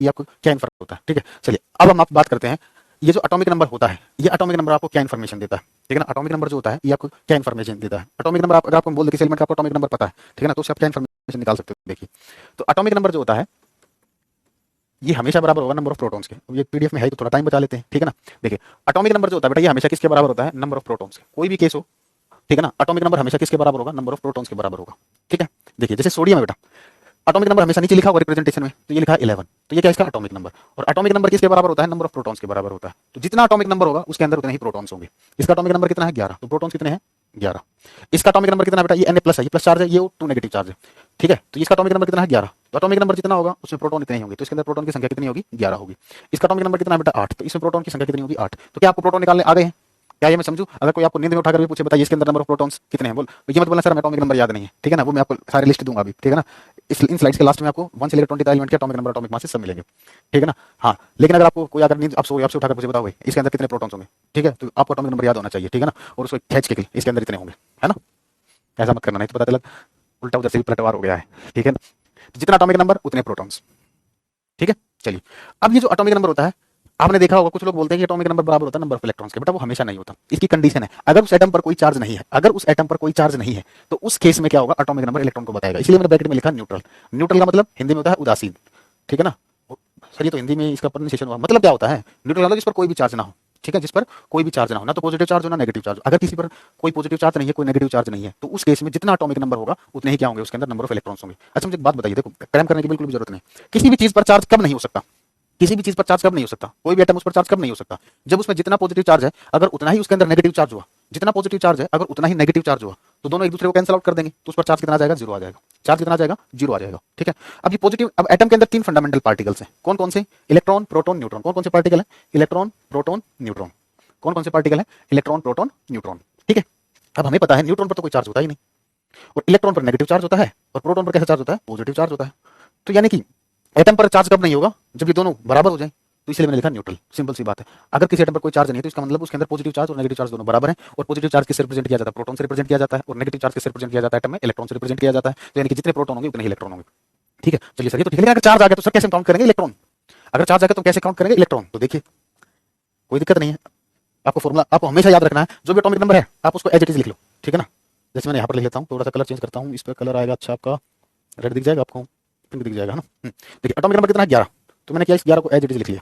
ये आपको क्या इन्फॉर्मेशन होता है, ठीक है। चलिए अब हम आप बात करते हैं, ये जो एटॉमिक नंबर होता है, ये एटॉमिक नंबर आपको क्या इन्फॉर्मेशन देता है, ठीक है ना। एटॉमिक नंबर जो होता है ये आपको क्या इन्फॉर्मेशन देता है। एटॉमिक नंबर आप अगर आपको बोल दे किसी एलिमेंट का आपको एटॉमिक नंबर पता है, ठीक है ना, तो उससे आप क्या इन्फॉर्मेशन निकाल सकते हो, देखिए। तो एटॉमिक नंबर जो होता है ये हमेशा बराबर होगा नंबर ऑफ प्रोटॉन्स के। ये पीडीएफ में है तो थोड़ा टाइम बचा लेते हैं, ठीक है ना। देखिए एटॉमिक नंबर जो होता है बेटा ये हमेशा किसके बराबर होता है, नंबर ऑफ प्रोटॉन्स के, कोई भी केस हो, ठीक है ना। एटॉमिक नंबर हमेशा किसके बराबर होगा, नंबर ऑफ प्रोटॉन्स के बराबर होगा, ठीक है। देखिए जैसे सोडियम है बेटा, एटॉमिक नंबर हमेशा नीचे लिखा होगा रिप्रेजेंटेशन में, तो ये लिखा है 11, तो ये क्या इसका एटॉमिक नंबर। और एटॉमिक नंबर किसके बराबर होता है, नंबर ऑफ प्रोटॉन्स के बराबर होता है। तो जितना एटॉमिक नंबर होगा उसके अंदर उतने ही प्रोटॉन्स होंगे। इसका एटॉमिक नंबर कितना है 11, तो प्रोटॉन्स कितने हैं 11। इसका एटॉमिक नंबर कितना है बेटा, ये Na प्लस है, ये प्लस चार्ज है, ये टू नेगेटिव चार्ज है, ठीक है। तो इसका एटॉमिक नंबर कितना है 11, तो एटॉमिक नंबर जितना होगा उसमें प्रोटॉन इतने ही होंगे, तो इसके अंदर प्रोटॉन की संख्या कितनी होगी 11 होगी। इसका एटॉमिक नंबर कितना है बेटा 8, तो इसमें प्रोटॉन की संख्या कितनी होगी 8। तो क्या आपको प्रोटॉन निकालने आ गए हैं, क्या ये मैं समझू। अगर कोई आपको नींद में उठाकर भी पूछे बताइए इसके अंदर नंबर ऑफ प्रोटॉन्स कितने हैं, बोल ये मत बोलना सर हमें एटॉमिक नंबर याद नहीं है, ठीक है ना, वो मैं आपको सारी लिस्ट दूंगा अभी, ठीक है ना। इन स्लाइड्स के लास्ट में आपको 1 से लेकर 20 तक एलिमेंट के एटॉमिक नंबर एटॉमिक मास सब मिलेंगे, ठीक है ना। हाँ लेकिन अगर आपको कोई अगर नींद आप सो आपसे उठाकर मुझे बताओ इसके अंदर कितने प्रोटॉन्स होंगे, ठीक है, तो आपको एटॉमिक नंबर याद होना चाहिए, ठीक है ना। और उसको खींच के इसके अंदर इतने होंगे, है ना, ऐसा मत करना नहीं तो पता चला उल्टा उधर से भी पलटवार हो गया है, ठीक है ना। तो जितना एटॉमिक नंबर उतने प्रोटॉन्स, ठीक है। चलिए अब ये जो एटॉमिक नंबर होता है, आपने देखा होगा कुछ लोग बोलते हैं कि एटॉमिक नंबर बराबर होता है नंबर ऑफ इलेक्ट्रॉन्स के, बेटा वो हमेशा नहीं होता। इसकी कंडीशन है अगर उस एटम पर कोई चार्ज नहीं है, अगर उस एटम पर कोई चार्ज नहीं है तो उस केस में क्या होगा, एटॉमिक नंबर इलेक्ट्रॉन को बताएगा। इसलिए मैंने ब्रैकेट में लिखा न्यूट्रल। न्यूट्रल का मतलब हिंदी में होता है उदासीन, ठीक है ना। सर ये तो हिंदी में इसका प्रोनाउंसिएशन हुआ, मतलब क्या होता है न्यूट्रल मतलब जिस पर कोई भी चार्ज ना हो, ठीक है, जिस पर कोई भी चार्ज ना हो, ना तो पॉजिटिव चार्ज हो ना नेगेटिव चार्ज। अगर किसी पर कोई पॉजिटिव चार्ज नहीं है, कोई नेगेटिव चार्ज नहीं है, तो उस केस में जितना एटॉमिक नंबर होगा उतने ही क्या होंगे उसके अंदर नंबर ऑफ इलेक्ट्रॉन्स होंगे। अच्छा मुझे एक बात बताइए, देखो क्रैम करने की बिल्कुल भी जरूरत नहीं। किसी भी चीज पर चार्ज कब नहीं हो सकता, किसी भी चीज पर चार्ज कब नहीं हो सकता, कोई भी एटम उस पर चार्ज कब नहीं हो सकता, जब उसमें जितना पॉजिटिव चार्ज है अगर उतना ही उसके अंदर नेगेटिव चार्ज हुआ, जितना पॉजिटिव चार्ज है अगर उतना ही नेगेटिव चार्ज हुआ, तो दोनों एक दूसरे को कैंसिल आउट कर देंगे, तो उस पर चार्ज कितना आ जाएगा, जीरो आ जाएगा। चार्ज कितना आ जाएगा, जीरो आ जाएगा, ठीक है। अब ये पॉजिटिव, अब एटम के अंदर 3 फंडामेंटल पार्टिकल्स हैं, कौन कौन से, इलेक्ट्रॉन प्रोटॉन न्यूट्रॉन। कौन कौन से पार्टिकल है, इलेक्ट्रॉन प्रोटॉन न्यूट्रॉन। कौन कौन से पार्टिकल है, इलेक्ट्रॉन प्रोटॉन न्यूट्रॉन, ठीक है। अब हमें पता है न्यूट्रॉन पर तो कोई चार्ज होता ही नहीं, और इलेक्ट्रॉन पर नेगेटिव चार्ज होता है, और प्रोटॉन पर कैसा चार्ज होता है, पॉजिटिव चार्ज होता है। तो यानी कि एटम पर चार्ज कब नहीं होगा, जब ये दोनों बराबर हो जाए, तो इसलिए मैंने लिखा न्यूट्रल। सिंपल सी बात है, अगर किसी एटम पर कोई चार्ज नहीं है तो इसका मतलब उसके अंदर पॉजिटिव चार्ज और नेगेटिव चार्ज दोनों बराबर हैं, और पॉजिटिव चार्ज किससे रिप्रेजेंट किया जाता है, प्रोटॉन से रिप्रेजेंट किया जाता है, और नेगेटिव चार्ज किससे रिप्रेजेंट किया जाता है एटम में, इलेक्ट्रॉन से रिप्रेजेंट किया जाता है। तो यानी कि जितने प्रोटॉन होंगे उतने ही इलेक्ट्रॉन होंगे, ठीक है। चलिए सर ये तो ठीक है, अगर चार्ज आ गया तो सर कैसे काउंट करेंगे इलेक्ट्रॉन, अगर चार्ज आ गया तो कैसे काउंट करेंगे इलेक्ट्रॉन। तो देखिए कोई दिक्कत नहीं है, आपको फॉर्मूला आपको हमेशा याद रखना है, जो भी एटॉमिक नंबर है आप उसको एज इट इज लिख लो, ठीक है ना। जैसे मैंने यहाँ पर लिख लेता हूँ, थोड़ा सा कलर चेंज करता हूँ, इस पर कलर आएगा अच्छा आपका रेड दिख जाएगा, आपको पिंक दिख जाएगा, है ना। देखिए एटॉमिक नंबर कितना है 11, तो मैंने क्या इस 11 को एज इट इज लिख लिया।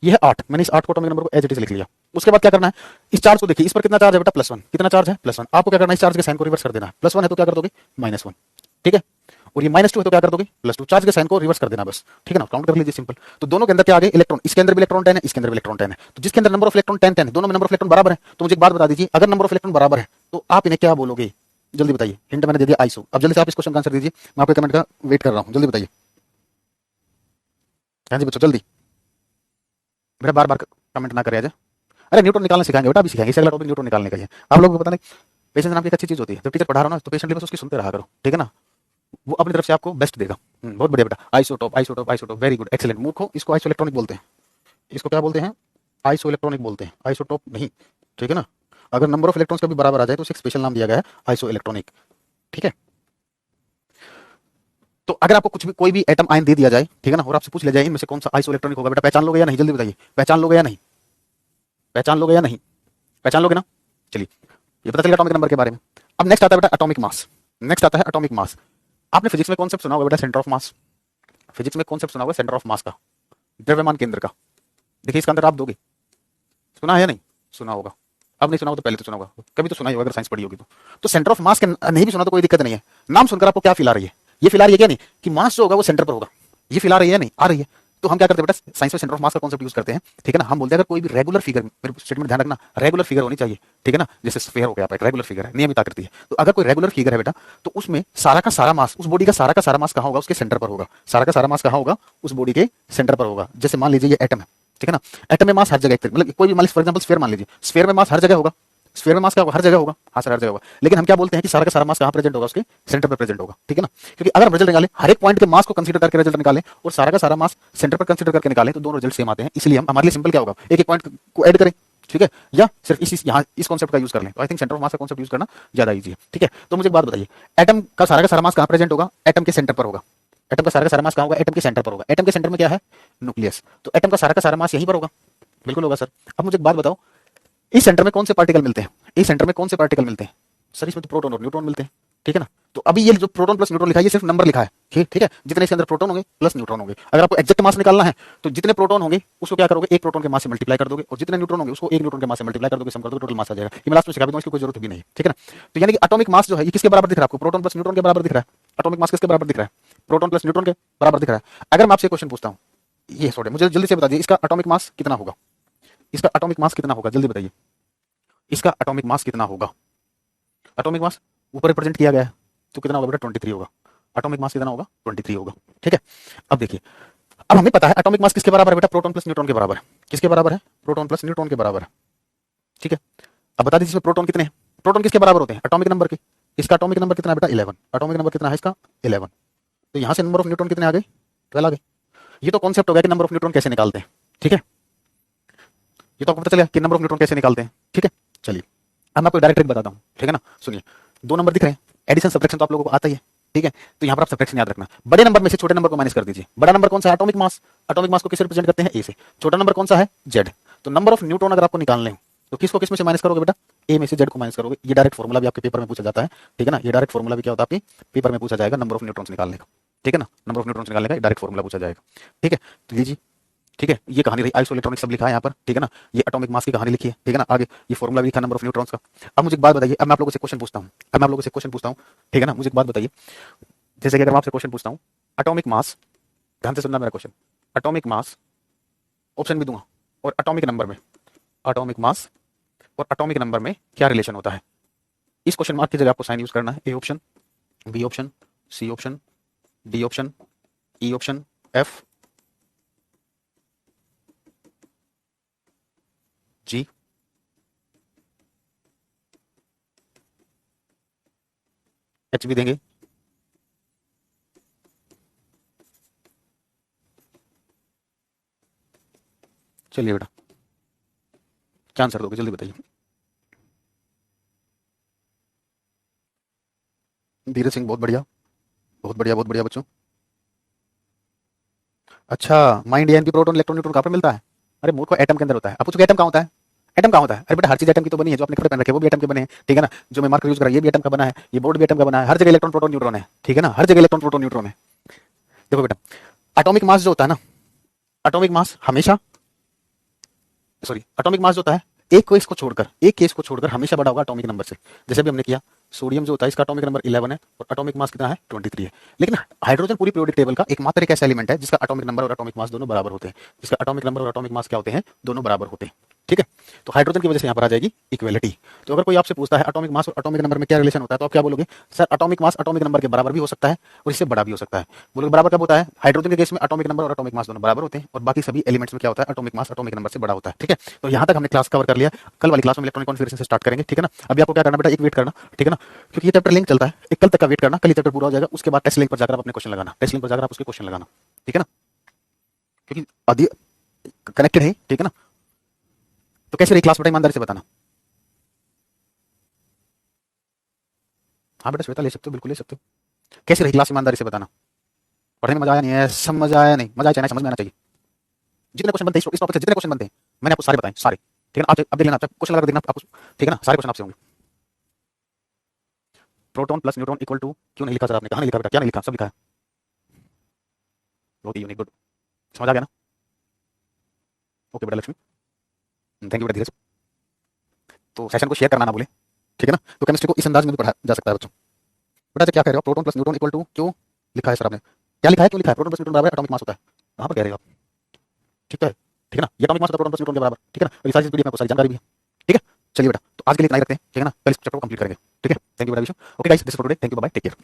ये है 8, मैंने इस 8 को एटॉमिक नंबर को एज इट इज लिख लिया। उसके बाद क्या करना है, इस चार्ज को देखिए, इस पर कितना चार्ज है बेटा +1, कितना चार्ज है +1। आपको क्या करना है, इस चार्ज के साइन को रिवर्स कर देना है, +1 है तो क्या कर दोगे -1, ठीक है। और ये -2 है तो क्या कर दोगे +2, चार्ज के साइन को रिवर्स कर देना बस, ठीक है ना, काउंट कर लीजिए सिंपल। तो दोनों के अंदर क्या आ गए इलेक्ट्रॉन, इसके अंदर भी इलेक्ट्रॉन 10 है, इसके अंदर भी इलेक्ट्रॉन 10 है, तो जिसके अंदर नंबर ऑफ इलेक्ट्रॉन 10 10 है, दोनों में नंबर ऑफ इलेक्ट्रॉन बराबर है। तो मुझे एक बात बता दीजिए, अगर नंबर ऑफ इलेक्ट्रॉन बराबर है तो आप इन्हें क्या बोलोगे, जल्दी बताइए। हिंट मैंने दे दिया आइसो। अब जल्दी से आप इस क्वेश्चन का आंसर दीजिए, मैं आपके कमेंट का वेट कर रहा हूं, जल्दी बताइए। हाँ जी बच्चों जल्दी, बेटा बार बार कमेंट ना करें आज। अरे न्यूट्रॉन निकालना सिखाएंगे बेटा, अभी सिखाएंगे, इससे अगला टॉपिक न्यूट्रॉन निकालने का ही है। आप लोगों को पता नहीं पेशेंस नाम की एक अच्छी चीज होती है, जब टीचर पढ़ा रहा हो ना तो पेशेंटली बस उसकी सुनते रहा करो, ठीक है ना, वो अपनी तरफ से आपको बेस्ट देगा। बहुत बढ़िया बेटा, isotope isotope isotope, very good excellent. मूर्खों इसको आइसो इलेक्ट्रॉनिक बोलते हैं, इसको क्या बोलते हैं, आइसो इलेक्ट्रॉनिक बोलते हैं, आइसोटोप नहीं। ठीक है ना। अगर नंबर ऑफ इलेक्ट्रॉन्स कभी बराबर आ जाए तो उसे एक स्पेशल नाम दिया गया है आइसो इलेक्ट्रॉनिक। ठीक है। तो अगर आपको कुछ भी कोई भी एटम आयन दे दिया जाए, ठीक है ना, और आपसे पूछ लिया जाए इनमें से कौन सा आइसो इलेक्ट्रॉनिक होगा, बेटा पहचान लोगे या नहीं, जल्दी बताइए, पहचान लोगे या नहीं, पहचान लोगे या नहीं, पहचान लोगे ना। चलिए, ये पता चलेगा एटॉमिक नंबर के बारे में। अब नेक्स्ट आता है बेटा एटॉमिक मास। नेक्स्ट आता है एटॉमिक मास। आपने फिजिक्स में कॉन्सेप्ट सुना होगा बेटा सेंटर ऑफ मास। फिजिक्स में कॉन्सेप्ट सुना होगा सेंटर ऑफ मास का, द्रव्यमान केंद्र का। देखिए इसका आंसर आप दोगे, सुना है या नहीं, सुना होगा। अब नहीं सुना हो तो पहले तो सुना होगा, कभी तो सुना ही होगा अगर साइंस पढ़ी होगी तो सेंटर ऑफ मास के नहीं भी सुना तो कोई दिक्कत नहीं है। नाम सुनकर आपको क्या फील आ रही है, ये फील आ रही है क्या नहीं कि मास जो होगा वो सेंटर पर होगा, ये फील आ रही है नहीं, आ रही है। तो हम क्या करते हैं बेटा, साइंस में सेंटर ऑफ मास का कॉन्सेप्ट यूज करते हैं। ठीक है ना, हम बोलते हैं अगर कोई भी रेगुलर फिगर, मेरे स्टेटमेंट ध्यान रखना, रेगुलर फिगर होनी चाहिए। ठीक है ना, जैसे स्फीयर हो गया आपका एक रेगुलर फिगर है, नियमित आकृति है। तो अगर कोई रेगुलर फिगर है बेटा, तो उसमें सारा का सारा मास, उस बॉडी का सारा मास कहाँ होगा, उसके सेंटर पर होगा। सारा का सारा मास कहाँ होगा, उस बॉडी के सेंटर पर होगा। जैसे मान लीजिए ये एटम है, ठीक है ना, एटम में मास हर जगह, मतलब कोई भी मान लीजिए फॉर एग्जांपल स्फीयर मान लीजिए, स्फीयर में मास हर जगह होगा। स्फीयर में मास क्या होगा, हर जगह होगा, हाँ सर हर जगह होगा। लेकिन हम क्या बोलते हैं कि सारा का सारा मास कहाँ प्रेजेंट होगा, उसके सेंटर पर प्रेजेंट होगा। ठीक है ना, क्योंकि अगर हम रिजल्ट निकालें, हर एक पॉइंट के मास को कंसीडर करके रिजल्ट निकालें और सारा का सारा मास सेंटर पर कंसीडर करके निकालें तो दोनों रिजल्ट सेम आते हैं। इसलिए हम हमारे लिए सिंपल क्या होगा, एक एक पॉइंट को ऐड करें, ठीक है, या सिर्फ यहाँ इस कॉन्सेप्ट का यूज कर लें। तो I think centre of mass का कॉन्सेप्ट यूज करना ज्यादा ईजी है। ठीक है, तो मुझे एक बात बताइए, एटम का सारा मास कहाँ प्रेजेंट होगा, एटम के सेंटर पर होगा। एटम का सारा मास कहाँ होगा, एटम के सेंटर पर होगा। एटम के सेंटर में क्या है, न्यूक्लियस। तो एटम का सारा मास यहीं पर होगा, बिल्कुल होगा सर। अब मुझे एक बात बताओ, इस सेंटर में कौन से पार्टिकल मिलते हैं, इस सेंटर में कौन से पार्टिकल मिलते हैं सर, इसमें तो प्रोटॉन और न्यूट्रॉन मिलते हैं। ठीक है ना, तो अभी ये जो प्रोटॉन प्लस न्यूट्रॉन लिखा है ये सिर्फ नंबर लिखा है। ठीक है, जितने इसके अंदर प्रोटॉन होंगे प्लस न्यूट्रॉन होंगे। अगर आपको एक्जेक्ट मास निकालना है तो जितने प्रोटॉन होंगे उसको क्या करोगे, एक प्रोटॉन के मास से मल्टीप्लाई कर दोगे, और जितने न्यूट्रॉन होंगे उसको एक न्यूट्रॉन के मास से मल्टीप्लाई कर दोगे, सम कर दोगे, टोटल मास आ जाएगा। ये मैं लास्ट में सिखा भी दूंगा, इसकी कोई जरूरत भी नहीं। ठीक है ना, तो यानी कि एटॉमिक मास जो है ये किसके बराबर दिख रहा है आपको, प्रोटॉन प्लस न्यूट्रॉन के बराबर दिख रहा है। एटॉमिक मास किसके बराबर दिख रहा है, प्रोटॉन प्लस न्यूट्रॉन के बराबर दिख रहा है। अगर मैं आपसे क्वेश्चन पूछता हूँ, ये सॉरी मुझे जल्दी से बता दीजिए, इसका एटॉमिक मास कितना होगा, इसका एटॉमिक मास कितना होगा, जल्दी बताइए, इसका एटॉमिक मास कितना होगा। एटॉमिक मास ऊपर रिप्रेजेंट किया गया है तो कितना होगा बेटा, 23 होगा। एटॉमिक मास कितना होगा, 23 होगा। ठीक है, अब देखिए, अब हमें पता है एटॉमिक मास किसके बराबर है बेटा, प्रोटॉन प्लस न्यूट्रॉन के बराबर है। किसके बराबर है, प्रोटॉन प्लस न्यूट्रॉन के बराबर है। ठीक है, अब बता दीजिए इसमें प्रोटॉन कितने हैं, प्रोटॉन किसके बराबर होते हैं, एटॉमिक नंबर के। इसका एटॉमिक नंबर कितना है बेटा, 11। एटॉमिक नंबर कितना है इसका, 11। तो यहां से नंबर ऑफ न्यूट्रॉन कितने आ गए, 12 आ गए। ये तो कॉन्सेप्ट हो गया कि नंबर ऑफ न्यूट्रॉन कैसे निकालते हैं। ठीक है, ये तो आपको पता चला कि नंबर ऑफ न्यूट्रॉन कैसे निकालते हैं। ठीक है, चलिए अब मैं आपको डायरेक्ट ट्रिक बताता हूँ। ठीक है ना, सुनिए, दो नंबर दिख रहे हैं, एडिशन सब्ट्रैक्शन तो आप लोगों को आता ही है। ठीक है, तो यहाँ पर आप सब्ट्रैक्शन याद रखना, बड़े नंबर में से छोटे नंबर को माइनस कर दीजिए। बड़ा नंबर कौन सा है, एटॉमिक मास। एटॉमिक मास को किससे रिप्रेजेंट करते हैं, ए से। छोटा नंबर कौन सा है, जेड। तो नंबर ऑफ न्यूट्रॉन अगर आपको निकालने हो तो किसको किस में से माइनस करोगे बेटा, ए में से जेड को माइनस करोगे। ये डायरेक्ट फॉर्मूला भी आपके पेपर में पूछा जाता है। ठीक है ना, ये डायरेक्ट फॉर्मूला भी क्या होता है आपके पेपर में पूछा जाएगा, नंबर ऑफ न्यूट्रॉन्स निकालने का। ठीक है ना, नंबर ऑफ न्यूट्रॉन्स निकालने का डायरेक्ट फॉर्मूला पूछा जाएगा। ठीक है, तो लीजिए, ठीक है, ये कहानी रही, आइसो इलेक्ट्रॉनिक सब लिखा है यहाँ पर। ठीक है ना, ये एटॉमिक मास की कहानी लिखी है। ठीक है ना, आगे ये फॉर्मूला भी लिखा नंबर ऑफ न्यूट्रॉन्स का। अब मुझे एक बात बताइए, अब मैं आप लोगों से क्वेश्चन पूछता हूँ, अब मैं आप लोगों से क्वेश्चन पूछता हूँ। ठीक है ना, मुझे एक बात बताइए, जैसे कि अगर मैं आपसे क्वेश्चन पूछता हूँ, एटॉमिक मास, ध्यान से सुनना मेरा क्वेश्चन, एटॉमिक मास, ऑप्शन भी दूंगा, और एटॉमिक नंबर में, एटॉमिक मास और एटॉमिक नंबर में क्या रिलेशन होता है। इस क्वेश्चन मार्क की जगह आपको साइन यूज करना है, A option, B option, C option, D option, E option, F, G, H भी देंगे। चलिए बेटा, क्या आंसर दोगे, जल्दी बताइए। धीरज सिंह, बहुत बढ़िया, बहुत बढ़िया, बहुत बढ़िया बच्चों। अच्छा, mind NP, proton electron neutron कहाँ पे मिलता है, अरे मूर्ख को एटम के अंदर होता है। आप पूछोगे एटम कहाँ होता है, एटम कहाँ होता है, अरे बेटा हर चीज एटम की तो बनी है, जो आपने कपड़े पहन रखे हैं वो भी एटम के बने हैं। ठीक है ना, जो मैं मार्कर यूज कर रहा हूं ये भी एटम का बना है, ये बोर्ड भी एटम का बना है, हर जगह इलेक्ट्रॉन प्रोटॉन न्यूट्रॉन है। ठीक है ना, हर जगह इलेक्ट्रॉन प्रोटॉन न्यूट्रॉन है। देखो बेटा, एटॉमिक मास जो होता है ना, एटॉमिक मास हमेशा, सॉरी, एटॉमिक मास जो होता है एक केस को छोड़कर हमेशा बड़ा होगा एटॉमिक नंबर से। जैसे भी हमने किया, सोडियम जो होता है इसका एटॉमिक नंबर 11 है और एटॉमिक मास कितना है, 23 है। लेकिन हाइड्रोजन पूरी पीरियोडिक टेबल का एकमात्र एक ऐसा एलिमेंट है जिसका एटॉमिक नंबर और एटॉमिक मास दोनों बराबर होते हैं, जिसका एटॉमिक नंबर और एटॉमिक मास क्या होते हैं, दोनों बराबर होते हैं। ठीक है, तो हाइड्रोजन की वजह से यहाँ पर आ जाएगी इक्वेलिटी। तो अगर कोई आपसे पूछता है एटॉमिक मास और एटॉमिक नंबर में क्या रिलेशन होता है, तो आप क्या बोलोगे, sir atomic mass atomic number के बराबर भी हो सकता है और इससे बड़ा भी हो सकता है। बोलोगे बराबर कब होता है, हाइड्रोजन के केस में एटॉमिक नंबर और एटॉमिक मास दोनों बराबर होते हैं, और बाकी सभी एलिमेंट्स में क्या होता है, एटॉमिक मास एटॉमिक नंबर से बड़ा होता है। ठीक है, तो यहाँ तक हमने क्लास कवर कर लिया। कल वाली क्लास में इलेक्ट्रॉनिक कॉन्फिगरेशन से स्टार्ट करेंगे। ठीक है ना, अभी आपको क्या करना बेटा, एक वेट करना। ठीक है ना, क्योंकि ये चैप्टर लिंक चलता है, एक कल तक का वेट करना, कल ये चैप्टर पूरा हो जाएगा, उसके बाद टेस्ट लिंक पर जाकर आप अपने क्वेश्चन लगाना, टेस्ट लिंक पर जाकर आप उसके क्वेश्चन लगाना। ठीक है ना, क्योंकि आदि कनेक्टेड है। ठीक है ना, तो कैसे रही क्लास बेटा, ईमानदारी से बताना। हाँ बेटा श्वेता, ले सकते हो, बिल्कुल ले सकते हो। कैसी रही क्लास, ईमानदारी से बताना। पढ़ने में मजा आया नहीं है, समझ आया नहीं, मजा आया, समझ में आना चाहिए। जितने क्वेश्चन बनते हैं इस टॉपिक से, जितने क्वेश्चन बनते हैं मैंने आपको सारे बताए, सारे। ठीक है ना, आप अब देख लेना, क्वेश्चन लगा कर देखना आपको। ठीक है ना, सारे क्वेश्चन आपसे होंगे। Proton plus neutron equal to, क्यों नहीं लिखा सर आपने, कहाँ नहीं लिखा बेटा, क्या नहीं लिखा, सब लिखा है। बहुत ही यूनिक, गुड। समझ आ गया ना। ओके बेटा लक्ष्मी, थैंक यू बेटा धीरज। तो सेशन को शेयर करना ना भूले। ठीक है ना, तो केमिस्ट्री को इस अंदाज में भी पढ़ा जा सकता है बच्चों। बेटा क्या कह रहे हो, proton plus neutron equal to क्यों लिखा है सर आपने, क्या लिखा है, क्यों लिखा है, प्रोटॉन प्लस न्यूट्रॉन बराबर एटॉमिक मास होता है, कहाँ पर कह रहे हो आप। ठीक है, ठीक है ना, ये एटॉमिक मास होता है प्रोटॉन प्लस न्यूट्रॉन के बराबर। ठीक है ना, और ये सारी पीडीएफ में आपको सारी जानकारी भी है। ठीक है, चलिए बेटा, तो आज के लिए इतना ही रखते हैं। ठीक है ना, कल इस चैप्टर को कंप्लीट करेंगे। ठीक है, थैंक यू बेटा Vishu. Okay guys, this for today, thank you, bye bye, take care.